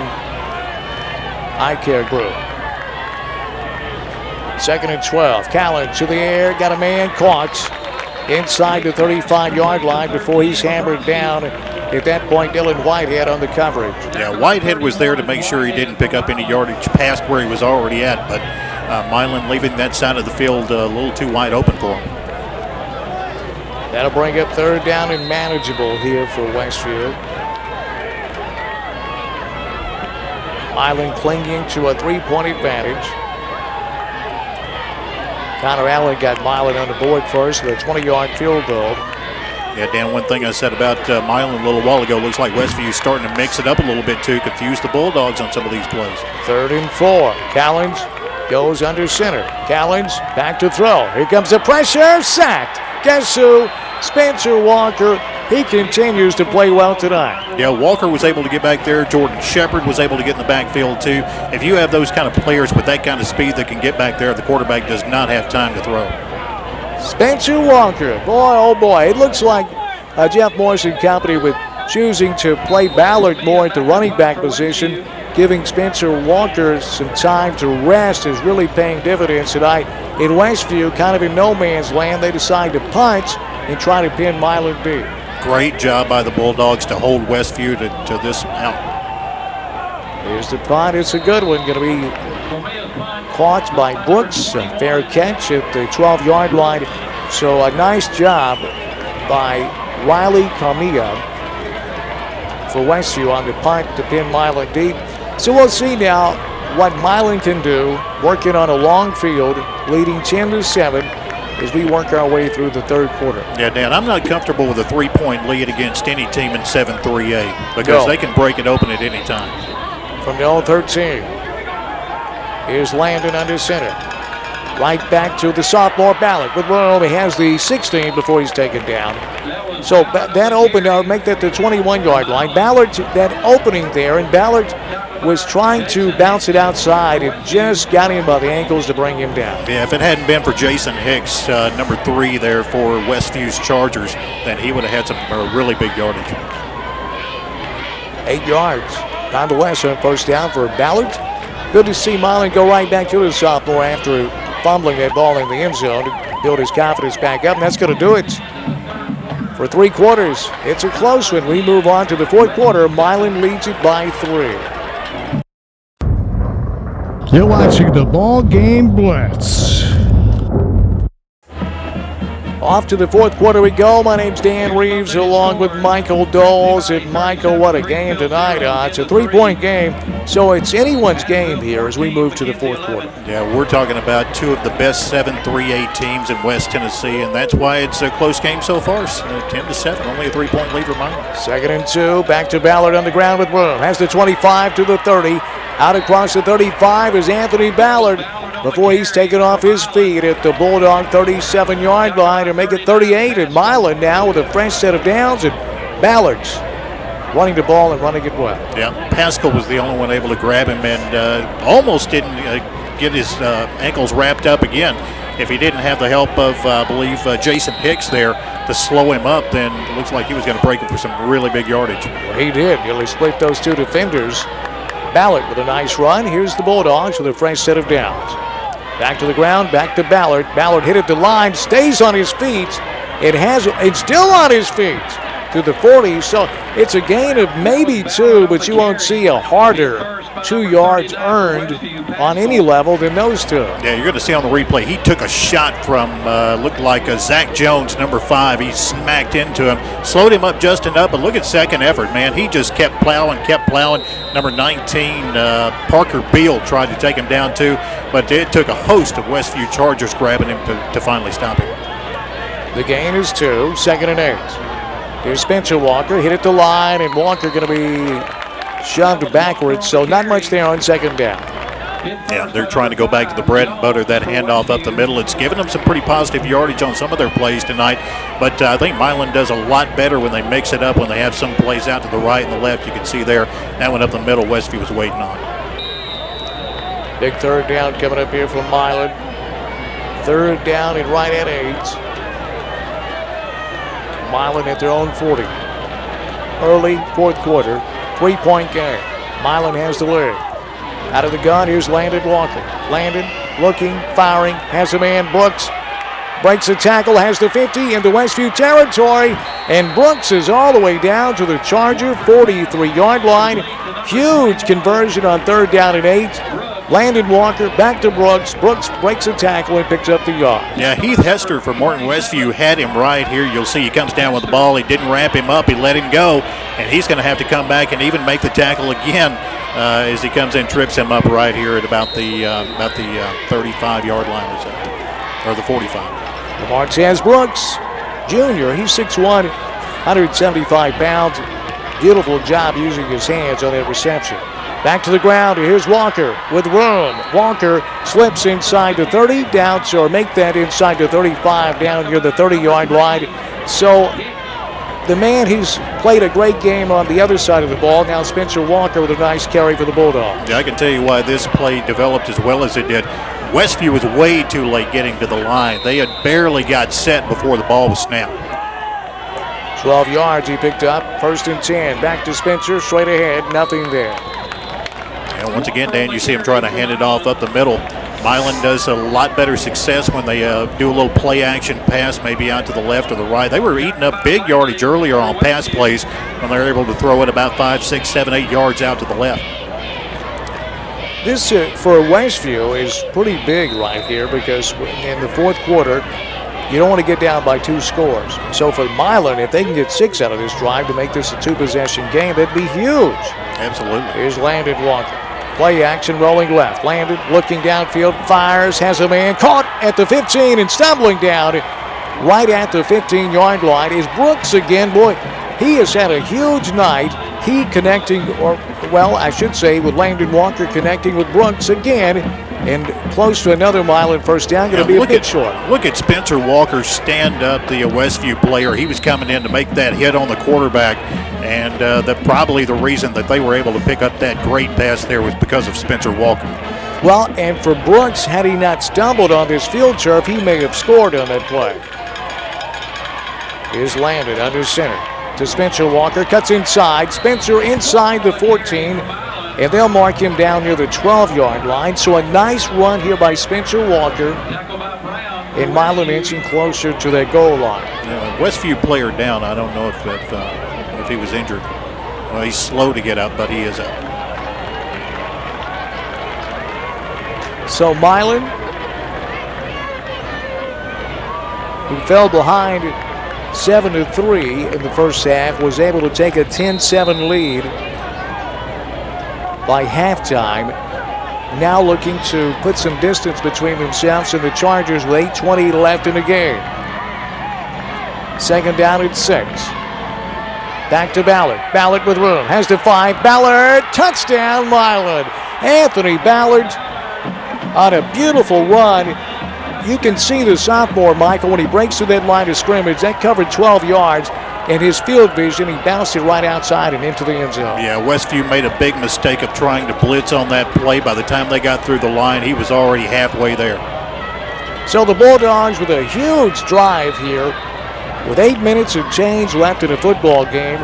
Eye Care Group. 2nd and 12. Callan to the air, got a man caught inside the 35-yard line before he's hammered down. At that point, Dylan Whitehead on the coverage. Yeah, Whitehead was there to make sure he didn't pick up any yardage past where he was already at, but Milan leaving that side of the field a little too wide open for him. That'll bring up 3rd down and manageable here for Westview. Milan clinging to a 3-point advantage. Connor Allen got Milan on the board first with a 20-yard field goal. Yeah, Dan, one thing I said about Milan a little while ago, looks like Westview starting to mix it up a little bit too, confuse the Bulldogs on some of these plays. 3rd and 4. Callens goes under center. Callens back to throw. Here comes the pressure. Sacked. Guess who? Spencer Walker. He continues to play well tonight. Yeah, Walker was able to get back there. Jordan Shepard was able to get in the backfield too. If you have those kind of players with that kind of speed that can get back there, the quarterback does not have time to throw. Spencer Walker, boy, oh boy, it looks like Jeff Morris and company with choosing to play Ballard more at the running back position, giving Spencer Walker some time to rest is really paying dividends tonight. In Westview, kind of in no man's land, they decide to punt and try to pin Milan deep. Great job by the Bulldogs to hold Westview to this amount. Here's the punt. It's a good one. Going to be caught by Brooks. A fair catch at the 12-yard line. So a nice job by Riley Camilla for Westview on the punt to pin Milan deep. So we'll see now what Milan can do, working on a long field, leading 10-7 as we work our way through the 3rd quarter. Yeah, Dan, I'm not comfortable with a 3-point lead against any team in 7-3-A because they can break it open at any time. From the old 13. Here's Landon under center. Right back to the sophomore Ballard with room. He has the 16 before he's taken down. So that opened up, make that the 21-yard line. Ballard, that opening there, and Ballard was trying to bounce it outside and just got him by the ankles to bring him down. Yeah, if it hadn't been for Jason Hicks, number 3 there for Westview's Chargers, then he would have had some really big yardage. 8 yards. Nonetheless, on 1st down for Ballard. Good to see Milan go right back to the sophomore after fumbling that ball in the end zone to build his confidence back up, and that's going to do it for 3 quarters. It's a close one. We move on to the 4th quarter. Milan leads it by 3. You're watching the Ball Game Blitz. Off to the 4th quarter we go. My name's Dan Reaves along with Michael Doles. And Michael, what a game tonight. It's a 3-point game, so it's anyone's game here as we move to the 4th quarter. Yeah, we're talking about 2 of the best 7-3-A teams in West Tennessee, and that's why it's a close game so far. 10-7, only a 3-point lead for Milan. 2nd and 2, back to Ballard on the ground with room. Has the 25 to the 30. Out across the 35 is Anthony Ballard before he's taken off his feet at the Bulldog 37-yard line to make it 38. And Milan now with a fresh set of downs, and Ballard's running the ball and running it well. Yeah, Pascal was the only one able to grab him and almost didn't get his ankles wrapped up again. If he didn't have the help of, I believe, Jason Hicks there to slow him up, then it looks like he was going to break him for some really big yardage. Well, he did. Nearly split those 2 defenders. Ballard with a nice run. Here's the Bulldogs with a fresh set of downs. Back to the ground, back to Ballard. Ballard hit at the line, stays on his feet. It's still on his feet to the 40. So it's a gain of maybe 2, but you won't see a harder 2 yards earned on any level than those 2. Yeah, you're going to see on the replay, he took a shot from, looked like Zach Jones, number 5. He smacked into him, slowed him up just enough, but look at second effort, man. He just kept plowing. Number 19, Parker Beal tried to take him down too, but it took a host of Westview Chargers grabbing him to finally stop him. The gain is 2, 2nd and 8. Here's Spencer Walker, hit at the line, and Walker going to be shoved backwards, so not much there on 2nd down. Yeah, they're trying to go back to the bread and butter, that handoff up the middle. It's given them some pretty positive yardage on some of their plays tonight, but I think Milan does a lot better when they mix it up, when they have some plays out to the right and the left. You can see there, that one up the middle, Westview was waiting on. Big third down coming up here from Milan. Third down and right at 8. Milan at their own 40. Early fourth quarter, 3-point game. Milan has the lead. Out of the gun, here's Landon Walker. Landon looking, firing, has a man, Brooks. Breaks the tackle, has the 50 into Westview territory, and Brooks is all the way down to the Charger 43-yard line. Huge conversion on third down and 8. Landon Walker back to Brooks. Brooks breaks a tackle and picks up the yard. Yeah, Heath Hester from Morton Westview had him right here. You'll see he comes down with the ball. He didn't wrap him up. He let him go, and he's going to have to come back and even make the tackle again as he comes in, trips him up right here at about the 35-yard line or so, or the 45. The marks has Brooks, Jr. He's 6'1", 175 pounds. Beautiful job using his hands on that reception. Back to the ground. Here's Walker with room. Walker slips inside the 30, doubts or make that inside the 35, down near the 30-yard line. So the man who's played a great game on the other side of the ball, now Spencer Walker with a nice carry for the Bulldogs. Yeah, I can tell you why this play developed as well as it did. Westview was way too late getting to the line. They had barely got set before the ball was snapped. 12 yards he picked up. 1st and 10. Back to Spencer, straight ahead, nothing there. Yeah, once again, Dan, you see him trying to hand it off up the middle. Milan does a lot better success when they do a little play action pass, maybe out to the left or the right. They were eating up big yardage earlier on pass plays when they were able to throw it about 5, 6, 7, 8 yards out to the left. This for Westview is pretty big right here because in the fourth quarter, you don't want to get down by 2 scores. So for Milan, if they can get 6 out of this drive to make this a 2-possession game, that'd be huge. Absolutely. Here's Landon Walker. Play action, rolling left. Landon looking downfield, fires, has a man caught at the 15 and stumbling down right at the 15-yard line is Brooks again. Boy, he has had a huge night. He connecting, or well, I should say, with Landon Walker connecting with Brooks again, and close to another Milan first down. Going to be a bit short. Look at Spencer Walker stand up, the Westview player. He was coming in to make that hit on the quarterback, and that probably the reason that they were able to pick up that great pass there was because of Spencer Walker. Well, and for Brooks, had he not stumbled on this field turf, he may have scored on that play. Here's Landon under center to Spencer Walker, cuts inside. Spencer inside the 14, and they'll mark him down near the 12-yard line. So a nice run here by Spencer Walker, and Milan inching closer to that goal line. Westview player down. I don't know if he was injured. Well, he's slow to get up, but he is up. So Milan, who fell behind 7-3 in the first half, was able to take a 10-7 lead by halftime. Now looking to put some distance between themselves and the Chargers with 8:20 left in the game. 2nd down and 6. Back to Ballard. Ballard with room. Has to 5. Ballard. Touchdown, Milan. Anthony Ballard on a beautiful run. You can see the sophomore, Michael, when he breaks through that line of scrimmage, that covered 12 yards, and his field vision, he bounced it right outside and into the end zone. Yeah, Westview made a big mistake of trying to blitz on that play. By the time they got through the line, he was already halfway there. So the Bulldogs with a huge drive here with 8 minutes and change left in a football game.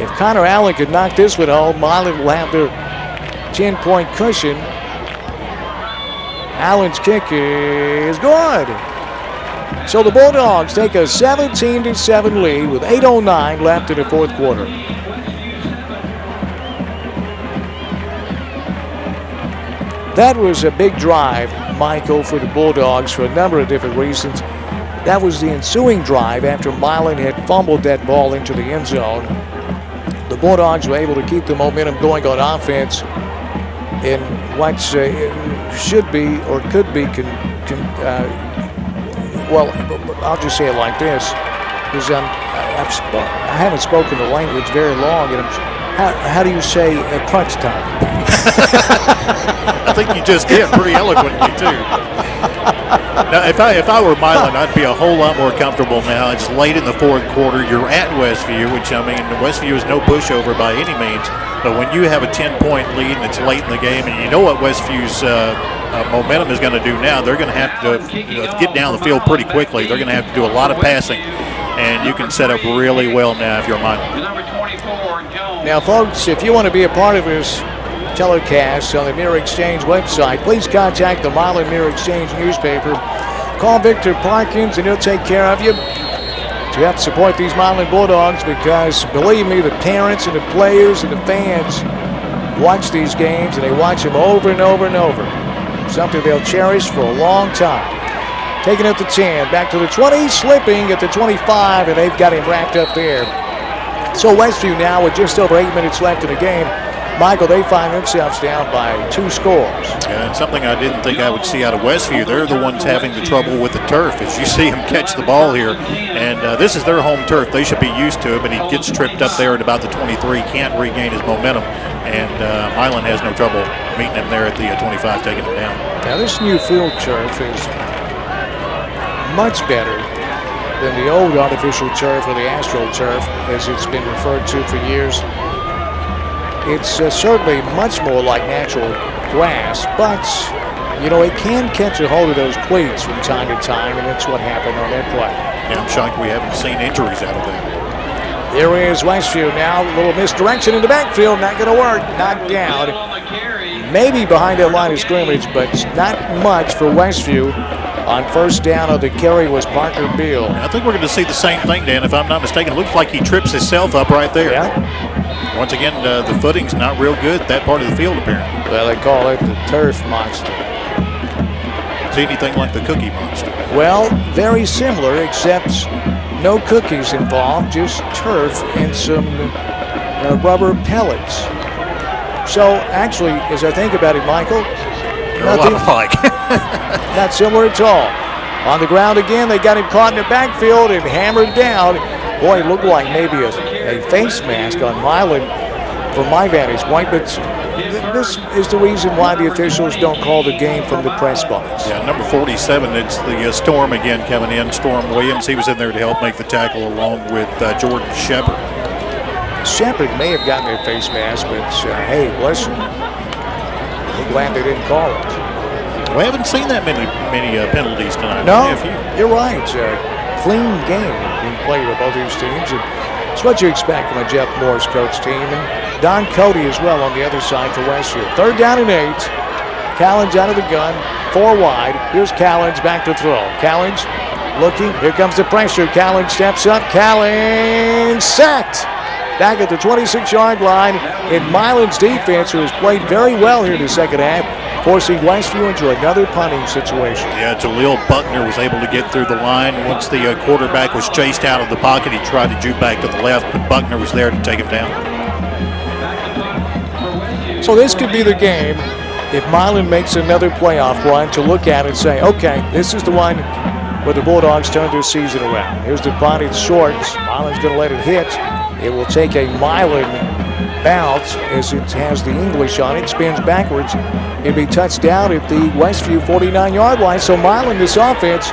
If Connor Allen could knock this one home, Milan will have their 10-point cushion. Allen's kick is good. So the Bulldogs take a 17-7 lead with 8:09 left in the fourth quarter. That was a big drive, Michael, for the Bulldogs for a number of different reasons. That was the ensuing drive after Milan had fumbled that ball into the end zone. The Bulldogs were able to keep the momentum going on offense in what should be or could be, well, I'll just say it like this, because I haven't spoken the language very long, and how do you say crunch time? I think you just did pretty eloquently, too. Now, if I were Milan, I'd be a whole lot more comfortable now. It's late in the fourth quarter. You're at Westview, which, I mean, Westview is no pushover by any means. But when you have a 10-point lead and it's late in the game, and you know what Westview's momentum is going to do now, they're going to have to get down the field pretty quickly. They're going to have to do a lot of passing. And you can set up really well now if you're Milan. Now, folks, if you want to be a part of this telecast on the Mirror Exchange website, please contact the Milan Mirror Exchange newspaper. Call Victor Parkins and he'll take care of you to help support these Milan Bulldogs, because believe me, the parents and the players and the fans watch these games, and they watch them over and over and over. Something they'll cherish for a long time. Taking up the 10, back to the 20, slipping at the 25, and they've got him wrapped up there. So Westview now with just over 8 minutes left in the game. Michael, they find themselves down by 2 scores. Yeah, and something I didn't think I would see out of Westview. They're the ones having the trouble with the turf. As you see him catch the ball here, and this is their home turf. They should be used to it, but he gets tripped up there at about the 23, can't regain his momentum, and Milan has no trouble meeting him there at the 25, taking him down. Now this new field turf is much better than the old artificial turf, or the AstroTurf, as it's been referred to for years. It's certainly much more like natural grass, but, you know, it can catch a hold of those cleats from time to time, and that's what happened on that play. Yeah, I'm shocked we haven't seen injuries out of that. Here is Westview now, a little misdirection in the backfield, not going to work, knocked down. Maybe behind that line of scrimmage, but not much for Westview. On first down of the carry was Parker Beal. I think we're going to see the same thing, Dan, if I'm not mistaken. It looks like he trips himself up right there. Yeah. Once again, the footing's not real good that part of the field, apparently. Well, they call it the turf monster. It's anything like the Cookie Monster. Well, very similar, except no cookies involved, just turf and some rubber pellets. So, actually, as I think about it, Michael, They're a lot alike. not similar at all. On the ground again, they got him caught in the backfield and hammered down. Boy, it looked like maybe a face mask on Milan from my vantage point, but this is the reason why the officials don't call the game from the press box. Yeah, number 47, it's the Storm again coming in. Storm Williams, he was in there to help make the tackle along with Jordan Shepard. Shepard may have gotten their face mask, but hey, listen, I'm glad they didn't call it. We haven't seen that many penalties tonight. No, you're right. Clean game being played by both these teams. And it's what you expect from a Jeff Morris coach team. And Don Cody as well on the other side for Westview. 3rd down and 8. Callens out of the gun. 4 wide. Here's Callens back to throw. Callens looking. Here comes the pressure. Callens steps up. Callens sacked. Back at the 26-yard line. In Milan's defense, who has played very well here in the second half, forcing Westview into another punting situation. Yeah, Jaleel Buckner was able to get through the line. Once the quarterback was chased out of the pocket, he tried to juke back to the left, but Buckner was there to take him down. So this could be the game if Milan makes another playoff run to look at and say, okay, this is the one where the Bulldogs turn their season around. Here's the punt, it's short. Milan's going to let it hit. It will take a Milan bounce as it has the English on it, spins backwards. It'll be touched down at the Westview 49-yard line. So Milan, this offense,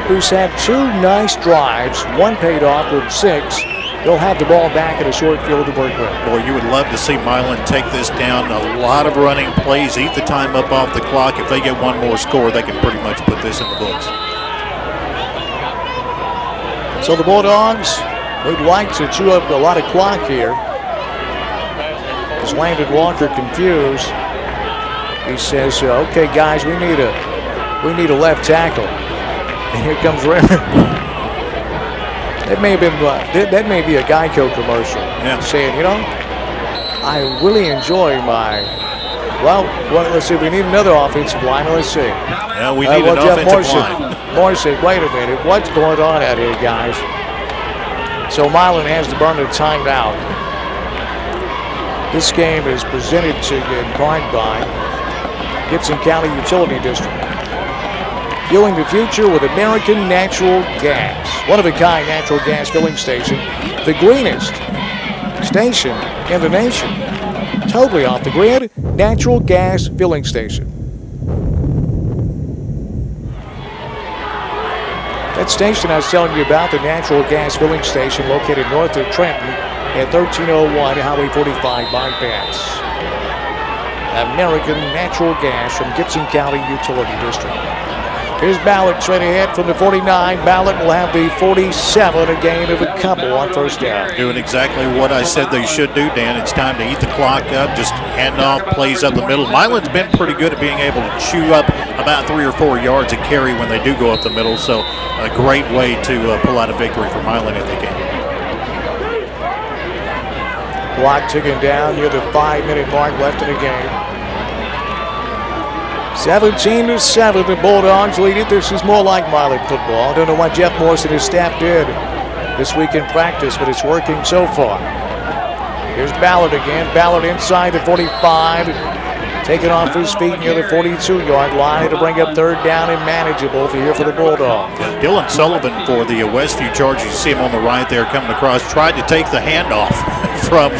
who's had 2 nice drives, one paid off with 6, they'll have the ball back in a short field to work with. Boy, you would love to see Milan take this down. A lot of running plays, eat the time up off the clock. If they get one more score, they can pretty much put this in the books. So the Bulldogs would like to chew up a lot of clock here. Is Landon Walker confused? He says, "Okay, guys, we need a left tackle." And here comes Raymond. That may have been that may be a Geico commercial. Yeah. Saying, you know, I really enjoy my. Well, let's see. We need another offensive line. Let's see. Yeah, we need an offensive line. Morris said, "Wait a minute, what's going on out here, guys?" So Milan has to burn a timeout. This game is presented to you in part by Gibson County Utility District. Fueling the future with American Natural Gas. One-of-a-kind natural gas filling station. The greenest station in the nation. Totally off the grid. Natural gas filling station. That station I was telling you about, the natural gas filling station located north of Trenton at 1301 Highway 45 bypass. American Natural Gas from Gibson County Utility District. Here's Ballard straight ahead from the 49. Ballard will have the 47, a gain of a couple on first down. Doing exactly what I said they should do, Dan. It's time to eat the clock up, just hand off plays up the middle. Milan's been pretty good at being able to chew up about 3 or 4 yards a carry when they do go up the middle, so a great way to pull out a victory for Milan if they can. Clock ticking down near the 5-minute mark left in the game. 17-7, the Bulldogs lead it. This is more like Milan football. I don't know what Jeff Morris and his staff did this week in practice, but it's working so far. Here's Ballard again. Ballard inside the 45, taking off his feet near the 42-yard line to bring up third down and manageable here for the Bulldogs. Dylan Sullivan for the Westview Chargers. You see him on the right there coming across. Tried to take the handoff from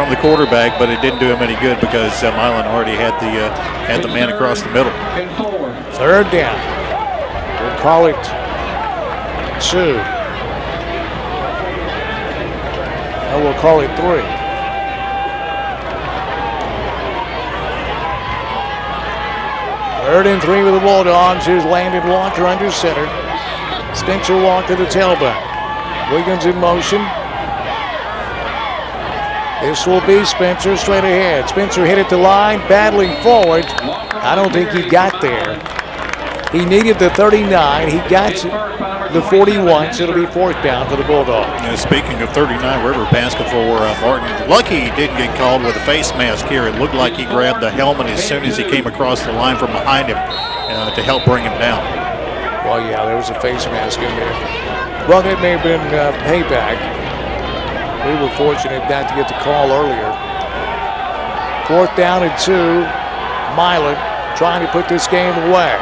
the quarterback, but it didn't do him any good because Milan already had the man across the middle. Third down. We'll call it 2. And we'll call it 3. Third and 3 with the Bulldogs. Here's Landon Walker under center. Spencer Walker, the tailback. Wiggins in motion. This will be Spencer straight ahead. Spencer hit at the line, battling forward. I don't think he got there. He needed the 39. He got the 41, so it'll be fourth down for the Bulldogs. Speaking of 39, river basket for Martin. Lucky he didn't get called with a face mask here. It looked like he grabbed the helmet as soon as he came across the line from behind him to help bring him down. Well, yeah, there was a face mask in there. Well, that may have been payback. We were fortunate not to get the call earlier. Fourth down and 2. Milan trying to put this game away.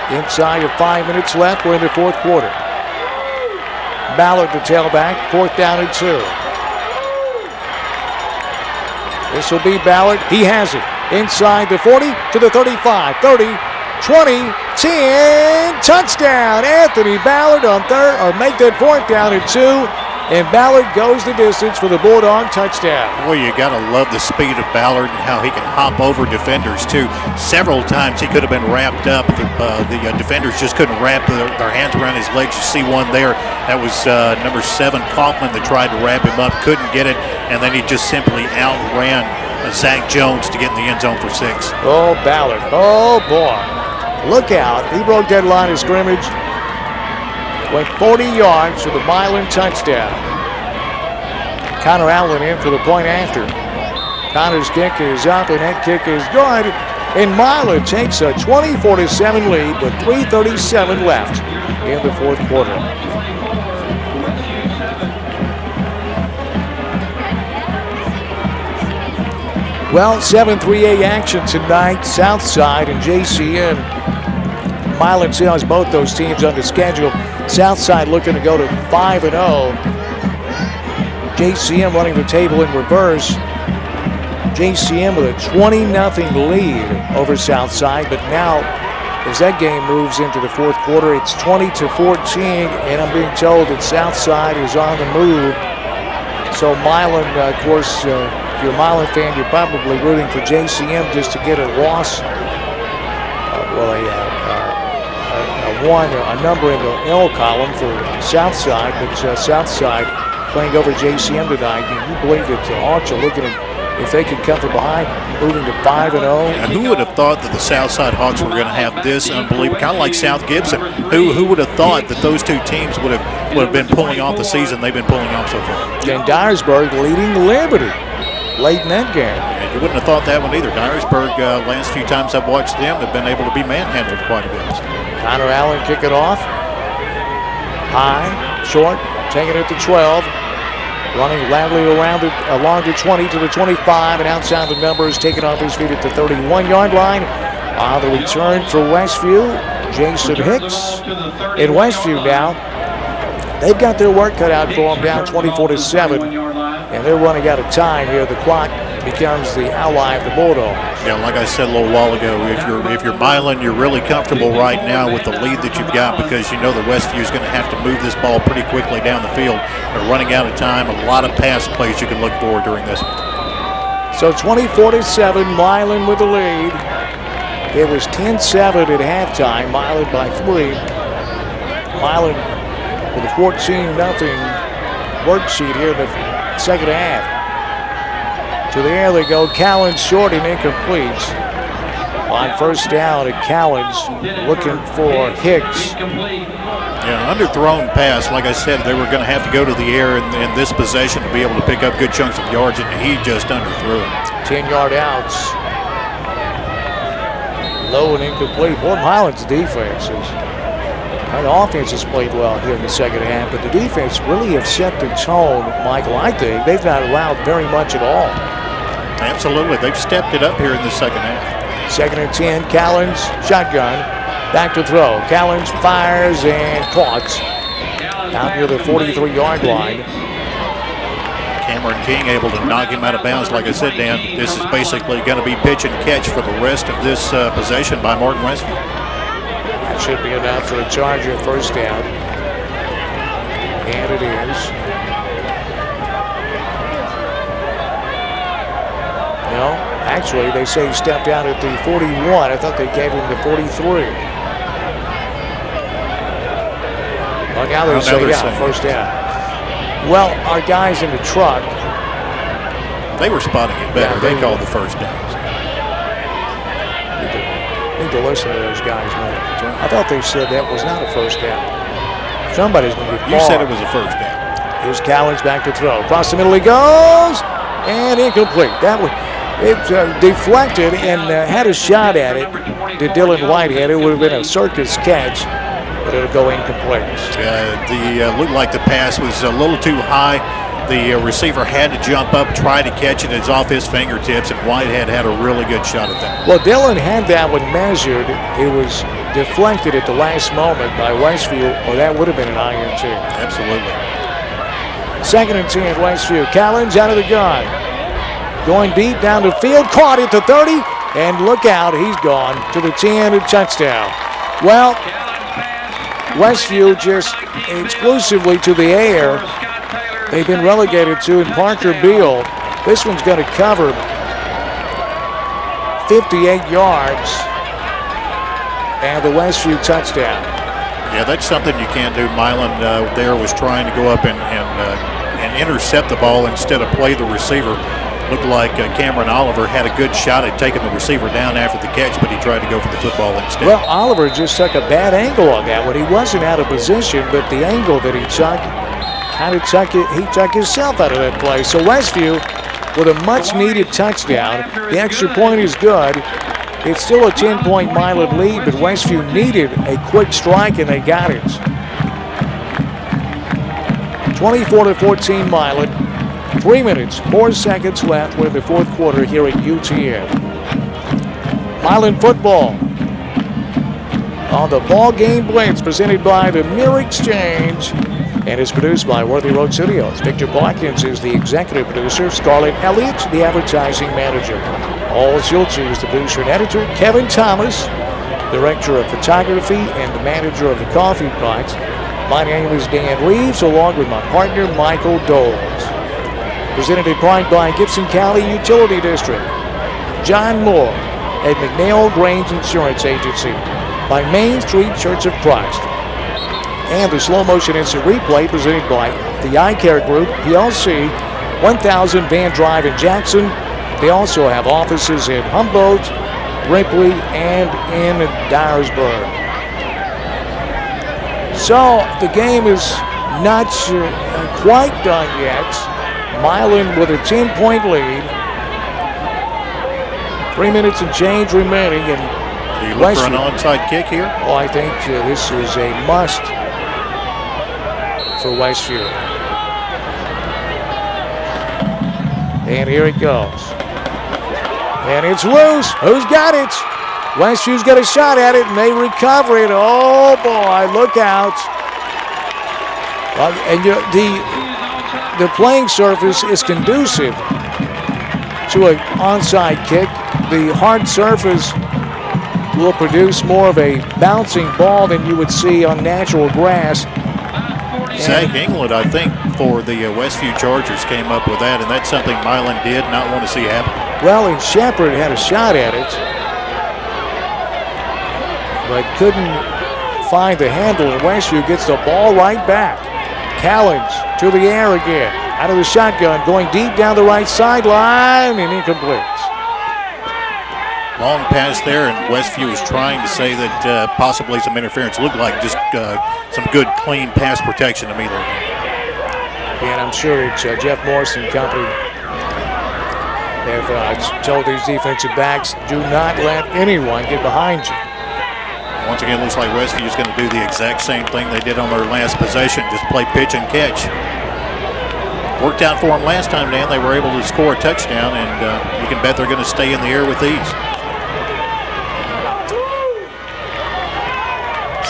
Inside of 5 minutes left, we're in the fourth quarter. Ballard, the tailback, fourth down and 2. This will be Ballard. He has it. Inside the 40 to the 35, 30, 20, 10. Touchdown. Anthony Ballard on third, or make that fourth down and 2. And Ballard goes the distance for the Bulldog touchdown. Boy, you got to love the speed of Ballard and how he can hop over defenders, too. Several times he could have been wrapped up. The defenders just couldn't wrap their hands around his legs. You see one there. That was number 7, Kaufman, that tried to wrap him up, couldn't get it, and then he just simply outran Zach Jones to get in the end zone for 6. Oh, Ballard. Oh, boy. Look out. He broke that line of scrimmage. Went 40 yards for the Milan touchdown. Connor Allen in for the point after. Connor's kick is up, and that kick is good. And Milan takes a 24-7 lead with 3:37 left in the fourth quarter. Well, 7-3A action tonight. Southside and JCM. Milan still has both those teams on the schedule. Southside looking to go to 5-0. JCM running the table in reverse. JCM with a 20-0 lead over Southside, but now as that game moves into the fourth quarter, it's 20-14, and I'm being told that Southside is on the move. So Milan, of course, if you're a Milan fan, you're probably rooting for JCM just to get a loss. A number in the L column for Southside, but Southside playing over JCM tonight. You believe that the Hawks are looking at if they could come from behind, moving to 5-0. Who would have thought that the Southside Hawks were going to have this unbelievable, kind of like South Gibson? Who would have thought that those two teams would have been pulling off the season they've been pulling off so far? And Dyersburg leading Liberty late in that game. And you wouldn't have thought that one either. Dyersburg, last few times I've watched them, have been able to be manhandled quite a bit. Connor Allen kick it off. High, short, taking it to 12. Running loudly around it, along the 20 to the 25, and outside the numbers, taking off his feet at the 31-yard line. On the return for Westview, Jason Hicks. In Westview now, they've got their work cut out for them, down 24-7. And they're running out of time here. The clock becomes the ally of the Bulldogs. Yeah, like I said a little while ago, if you're Milan, you're really comfortable right now with the lead that you've got because you know that Westview is going to have to move this ball pretty quickly down the field. They're running out of time. A lot of pass plays you can look for during this. So 24-7, Milan with the lead. It was 10-7 at halftime. Milan by 3. Milan with a 14-0 worksheet here in the second half. To the air they go. Callens short and incomplete. On first down, and Callens looking for Hicks. Yeah, underthrown pass. Like I said, they were going to have to go to the air in this possession to be able to pick up good chunks of yards, and he just underthrew it. 10-yard outs. Low and incomplete. Boy, Milan's defense the offense has played well here in the second half, but the defense really have set the tone, Michael. I think they've not allowed very much at all. Absolutely. They've stepped it up here in the second half. Second and 10, Callens, shotgun, back to throw. Callens fires and caught out near the 43-yard line. Cameron King able to knock him out of bounds. Like I said, Dan, this is basically going to be pitch and catch for the rest of this possession by Martin Westview. That should be enough for a Charger first down. And it is. No, actually, they say he stepped out at the 41. I thought they gave him the 43. Well, now they say, first down. Well, our guys in the truck. They were spotting it better. Yeah, they called the first downs. Need to listen to those guys more. I thought they said that was not a first down. Somebody's going to get You said it was a first down. Here's Callens back to throw. Across the middle he goes. And incomplete. That was deflected and had a shot at it to Dylan Whitehead. It would have been a circus catch, but it'll go incomplete. Looked like the pass was a little too high. The receiver had to jump up, try to catch it. It's off his fingertips, and Whitehead had a really good shot at that. Well, Dylan had that one measured. It was deflected at the last moment by Westview, or that would have been an INT. Absolutely. Second and 10, Westview. Callens out of the gun. Going deep down the field, caught at the 30, and look out, he's gone to the 10 and touchdown. Well, Westview just exclusively to the air. They've been relegated to, and Parker Beal, this one's going to cover 58 yards, and the Westview touchdown. Yeah, that's something you can't do. Milan there was trying to go up and intercept the ball instead of play the receiver. Looked like Cameron Oliver had a good shot at taking the receiver down after the catch, but he tried to go for the football instead. Well, Oliver just took a bad angle on that one. He wasn't out of position, but the angle that he took, he took himself out of that play. So Westview with a much-needed touchdown. The extra point is good. It's still a 10-point Milan lead, but Westview needed a quick strike, and they got it. 24-14 Milan. 3 minutes, 4 seconds left. We're in the fourth quarter here at UTN. Milan football on the BallGame Blitz, presented by the Mirror Exchange, and is produced by Worthy Road Studios. Victor Parkins is the executive producer. Scarlett Elliott, the advertising manager. Paul Schulze is the producer and editor. Kevin Thomas, director of photography and the manager of the Coffee Pot. My name is Dan Reaves, along with my partner Michael Doles. Presented in part by Gibson County Utility District. John Moore at McNeil Grange Insurance Agency. By Main Street Church of Christ. And the slow motion instant replay presented by the Eye Care Group, PLC, 1000 Van Drive in Jackson. They also have offices in Humboldt, Ripley, and in Dyersburg. So the game is not quite done yet. Milan with a 10-point lead. 3 minutes and change remaining. And do you look for an onside kick here? Oh, I think this is a must for Westview. And here it goes. And it's loose. Who's got it? Westview's got a shot at it, and they recover it. Oh, boy, look out. And the playing surface is conducive to an onside kick. The hard surface will produce more of a bouncing ball than you would see on natural grass. Zach England, I think, for the Westview Chargers came up with that, and that's something Milan did not want to see happen. Well, and Shepard had a shot at it, but couldn't find the handle, and Westview gets the ball right back. Callens to the air again, out of the shotgun, going deep down the right sideline, and incomplete. Long pass there, and Westview was trying to say that possibly some interference. Looked like just some good, clean pass protection to me there. And I'm sure it's Jeff Morris and company have told these defensive backs, do not let anyone get behind you. Once again, it looks like Westview is going to do the exact same thing they did on their last possession, just play pitch and catch. Worked out for them last time, Dan. They were able to score a touchdown, and you can bet they're going to stay in the air with these.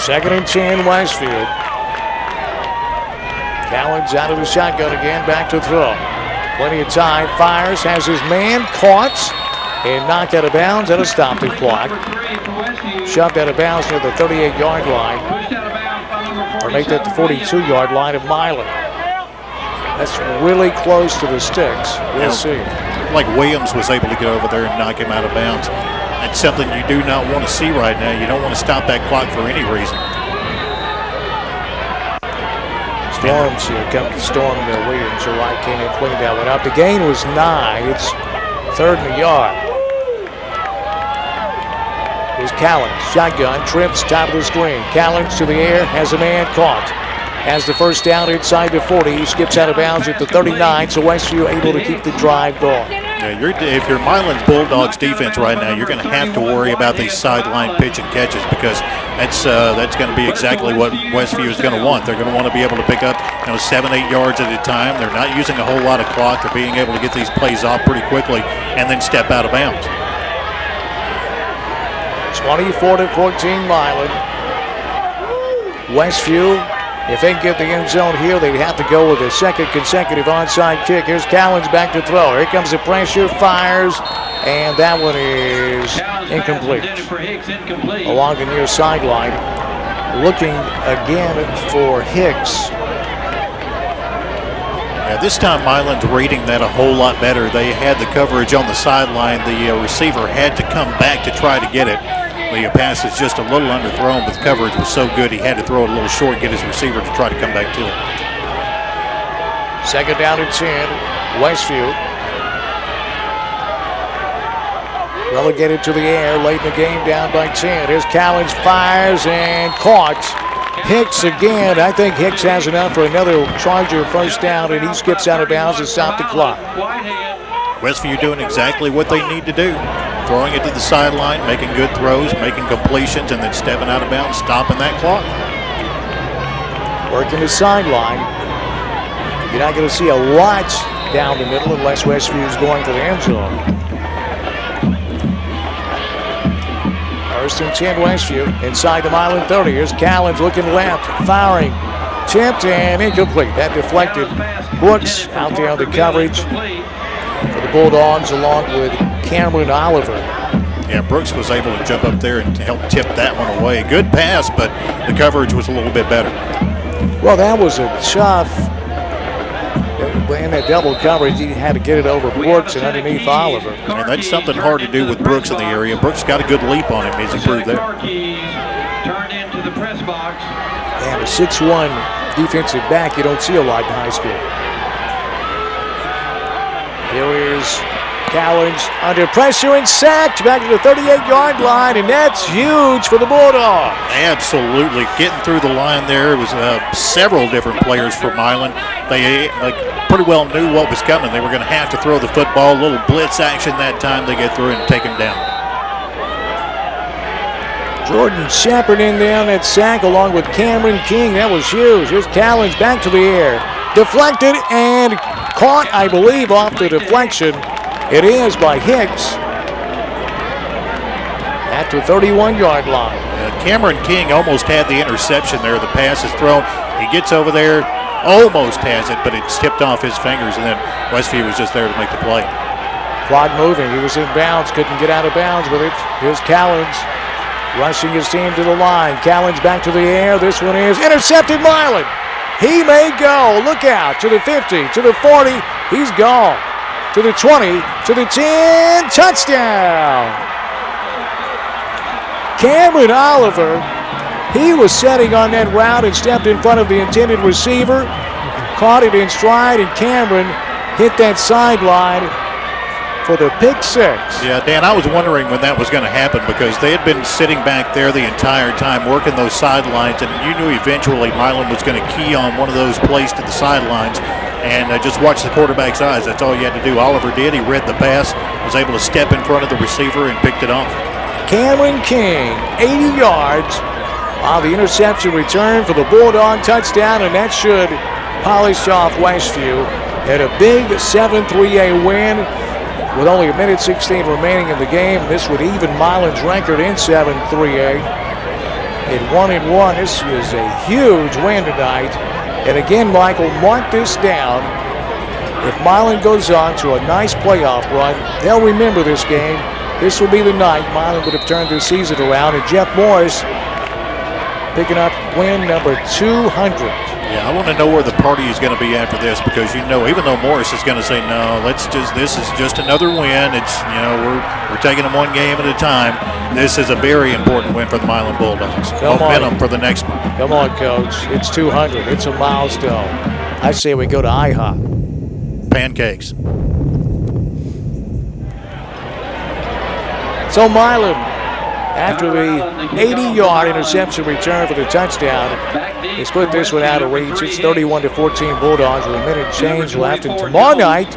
2nd and 10, Westview. Callens out of the shotgun again, back to throw. Plenty of time, fires, has his man caught and knocked out of bounds at a stopping clock. Shoved out of bounds near the 38-yard line, or make that the 42-yard line of Milan. That's really close to the sticks. We'll see. Like Williams was able to get over there and knock him out of bounds. That's something you do not want to see right now. You don't want to stop that clock for any reason. Storms here, Storm Williams, who right came and cleaned that one up. The gain was 9. It's 3rd and a yard. Here's Callens, shotgun, trips, top of the screen. Callens to the air, has a man caught. Has the first down inside the 40. He skips out of bounds at the 39, so Westview able to keep the drive going. Yeah, if you're Milan's Bulldogs defense right now, you're going to have to worry about these sideline pitch and catches, because that's going to be exactly what Westview is going to want. They're going to want to be able to pick up 7-8 yards at a time. They're not using a whole lot of clock. They're being able to get these plays off pretty quickly and then step out of bounds. 24-14 Milan. Westview, if they can get the end zone here, they'd have to go with a second consecutive onside kick. Here's Callens back to throw. Here comes the pressure, fires, and that one is incomplete. Along the near sideline, looking again for Hicks. Yeah, this time Milan's reading that a whole lot better. They had the coverage on the sideline. The receiver had to come back to try to get it. The pass is just a little underthrown, but the coverage was so good he had to throw it a little short, get his receiver to try to come back to it. 2nd down and 10, Westview. Relegated to the air, late in the game, down by 10. Here's Callens, fires and caught. Hicks again. I think Hicks has enough for another Charger first down, and he skips out of bounds to stop the clock. Westview doing exactly what they need to do. Throwing it to the sideline, making good throws, making completions, and then stepping out of bounds, stopping that clock. Working the sideline. You're not going to see a lot down the middle unless Westview is going to the end zone. 1st and 10 Westview inside the Milan 30. Here's Callens looking left, firing, tipped and incomplete. That deflected. Brooks out there on the coverage for the Bulldogs along with Cameron Oliver. Yeah, Brooks was able to jump up there and help tip that one away. Good pass, but the coverage was a little bit better. Well, that was a tough. In that double coverage, he had to get it over Brooks and underneath Oliver. And that's something hard to do with Brooks in the area. Brooks got a good leap on him as he proved there. Turned into the press box. And a 6'1" defensive back you don't see a lot in high school. Here is Callens under pressure and sacked back to the 38-yard line, and that's huge for the Bulldogs. Absolutely. Getting through the line there. It was several different players for Milan. They pretty well knew what was coming. They were going to have to throw the football. A little blitz action that time. They get through and take him down. Jordan Shepard in there on that sack along with Cameron King. That was huge. Here's Callens back to the air. Deflected and caught, I believe, off the deflection. It is by Hicks at the 31-yard line. Cameron King almost had the interception there. The pass is thrown. He gets over there, almost has it, but it's tipped off his fingers, and then Westview was just there to make the play. Clock moving. He was in bounds. Couldn't get out of bounds with it. Here's Callens rushing his team to the line. Callens back to the air. This one is intercepted. Milan. He may go. Look out. To the 50. To the 40. He's gone. To the 20. To the 10. Touchdown. Cameron Oliver. He was setting on that route and stepped in front of the intended receiver. Caught it in stride, and Cameron hit that sideline for the pick six. Yeah, Dan, I was wondering when that was going to happen because they had been sitting back there the entire time working those sidelines, and you knew eventually Milan was going to key on one of those plays to the sidelines and just watch the quarterback's eyes. That's all you had to do. Oliver did. He read the pass, was able to step in front of the receiver and picked it off. Cameron King, 80 yards. The interception return for the Bulldog touchdown, and that should polish off Westview. Had a big 7-3A win with only 1:16 remaining in the game. This would even Milan's record in 7-3A. At 1-1, this is a huge win tonight. And again, Michael, mark this down. If Milan goes on to a nice playoff run, they'll remember this game. This will be the night Milan would have turned their season around, and Jeff Morris picking up win number 200. Yeah, I want to know where the party is going to be after this because, you know, even though Morris is going to say, no, this is just another win. It's, you know, we're taking them one game at a time. This is a very important win for the Milan Bulldogs. Momentum for the next one. Come on, Coach. It's 200. It's a milestone. I say we go to IHOP. Pancakes. So Milan, after the 80-yard interception return for the touchdown, they split this one out of reach. It's 31-14 Bulldogs with a minute and change left. And tomorrow night,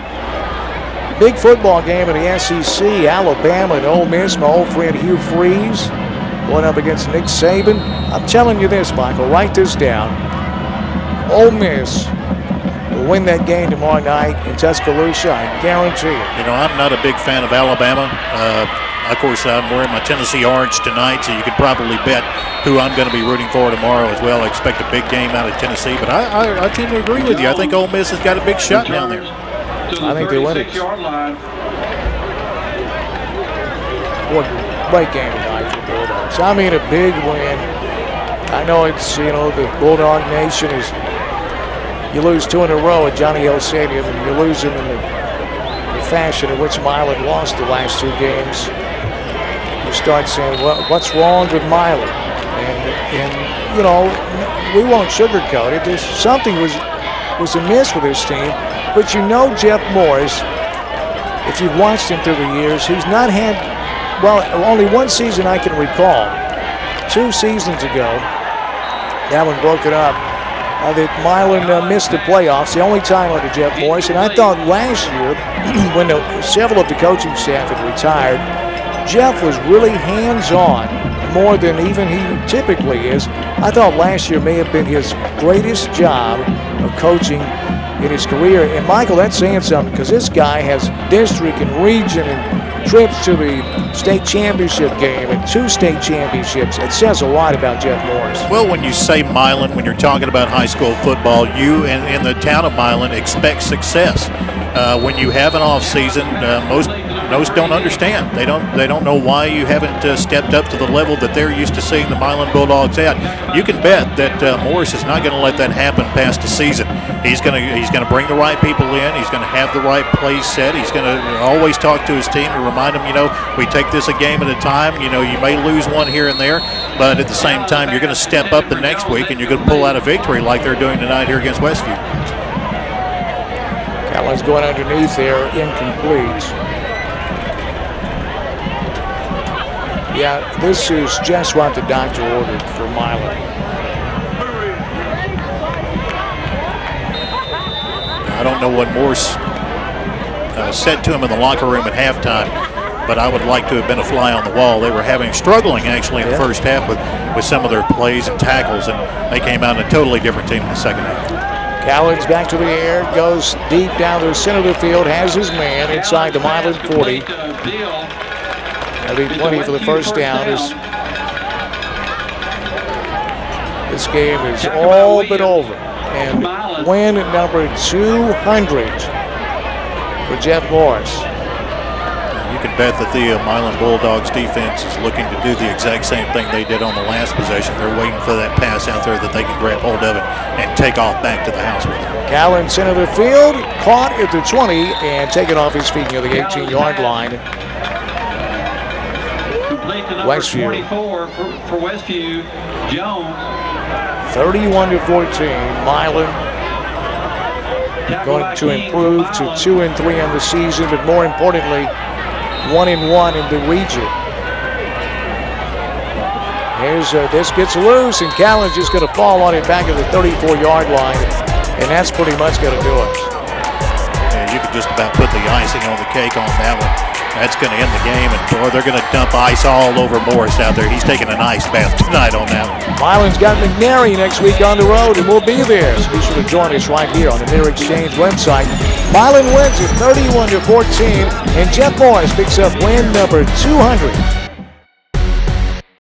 big football game in the SEC. Alabama and Ole Miss. My old friend Hugh Freeze going up against Nick Saban. I'm telling you this, Michael. Write this down. Ole Miss will win that game tomorrow night in Tuscaloosa. I guarantee it. You know, I'm not a big fan of Alabama. Of course, I'm wearing my Tennessee orange tonight, so you could probably bet who I'm going to be rooting for tomorrow as well. I expect a big game out of Tennessee, but I tend to agree with you. I think Ole Miss has got a big shot down there. I think they win it. What great game tonight for the Bulldogs. I mean, a big win. I know it's, you know, the Bulldog Nation is, you lose 2 in a row at Johnny Hill Stadium, and you lose them in the fashion in which Milan lost the last 2 games. You start saying, well, what's wrong with Milan? And you know, we won't sugarcoat it. There's something was amiss with this team. But you know Jeff Morris, if you've watched him through the years, he's not had, well, only one season I can recall. 2 seasons ago, that one broke it up, that Milan missed the playoffs, the only time under Jeff Morris. And I thought last year, when several of the coaching staff had retired, Jeff was really hands-on more than even he typically is. I thought last year may have been his greatest job of coaching in his career. And Michael, that's saying something because this guy has district and region and trips to the state championship game and 2 state championships. It says a lot about Jeff Morris. Well, when you say Milan, when you're talking about high school football, you in the town of Milan expect success. When you have an off season, most don't understand. They don't know why you haven't stepped up to the level that they're used to seeing the Milan Bulldogs at. You can bet that Morris is not going to let that happen past the season. He's going to bring the right people in. He's going to have the right plays set. He's going to always talk to his team to remind them, you know, we take this a game at a time. You know, you may lose one here and there, but at the same time, you're going to step up the next week and you're going to pull out a victory like they're doing tonight here against Westview. That one's going underneath there, incomplete. Yeah, this is just what the doctor ordered for Milan. I don't know what Morse said to him in the locker room at halftime, but I would like to have been a fly on the wall. They were struggling actually in the first half with some of their plays and tackles, and they came out in a totally different team in the second half. Callens back to the air, goes deep down to the center of the field, has his man inside the Milan 40. That'll be plenty for the first down. This game is all but over. And win number 200 for Jeff Morris. You can bet that the Milan Bulldogs defense is looking to do the exact same thing they did on the last possession. They're waiting for that pass out there that they can grab hold of it and take off back to the house with it. Callan center the field, caught at the 20 and taken off his feet near the 18-yard line. Complete to number Westview. 24 for Westview, Jones. 31-14. Milan going to improve to 2-3 on the season, but more importantly, 1-1 in the region. Here's this gets loose, and Callan's just going to fall on it back at the 34-yard line, and that's pretty much going to do it. Yeah, you could just about put the icing on the cake on that one. That's going to end the game, and boy, they're going to dump ice all over Morris out there. He's taking an ice bath tonight on that one. Milan's got McNary next week on the road, and we'll be there. So be sure to join us right here on the Mirror Exchange website. Milan wins at 31-14, and Jeff Morris picks up win number 200.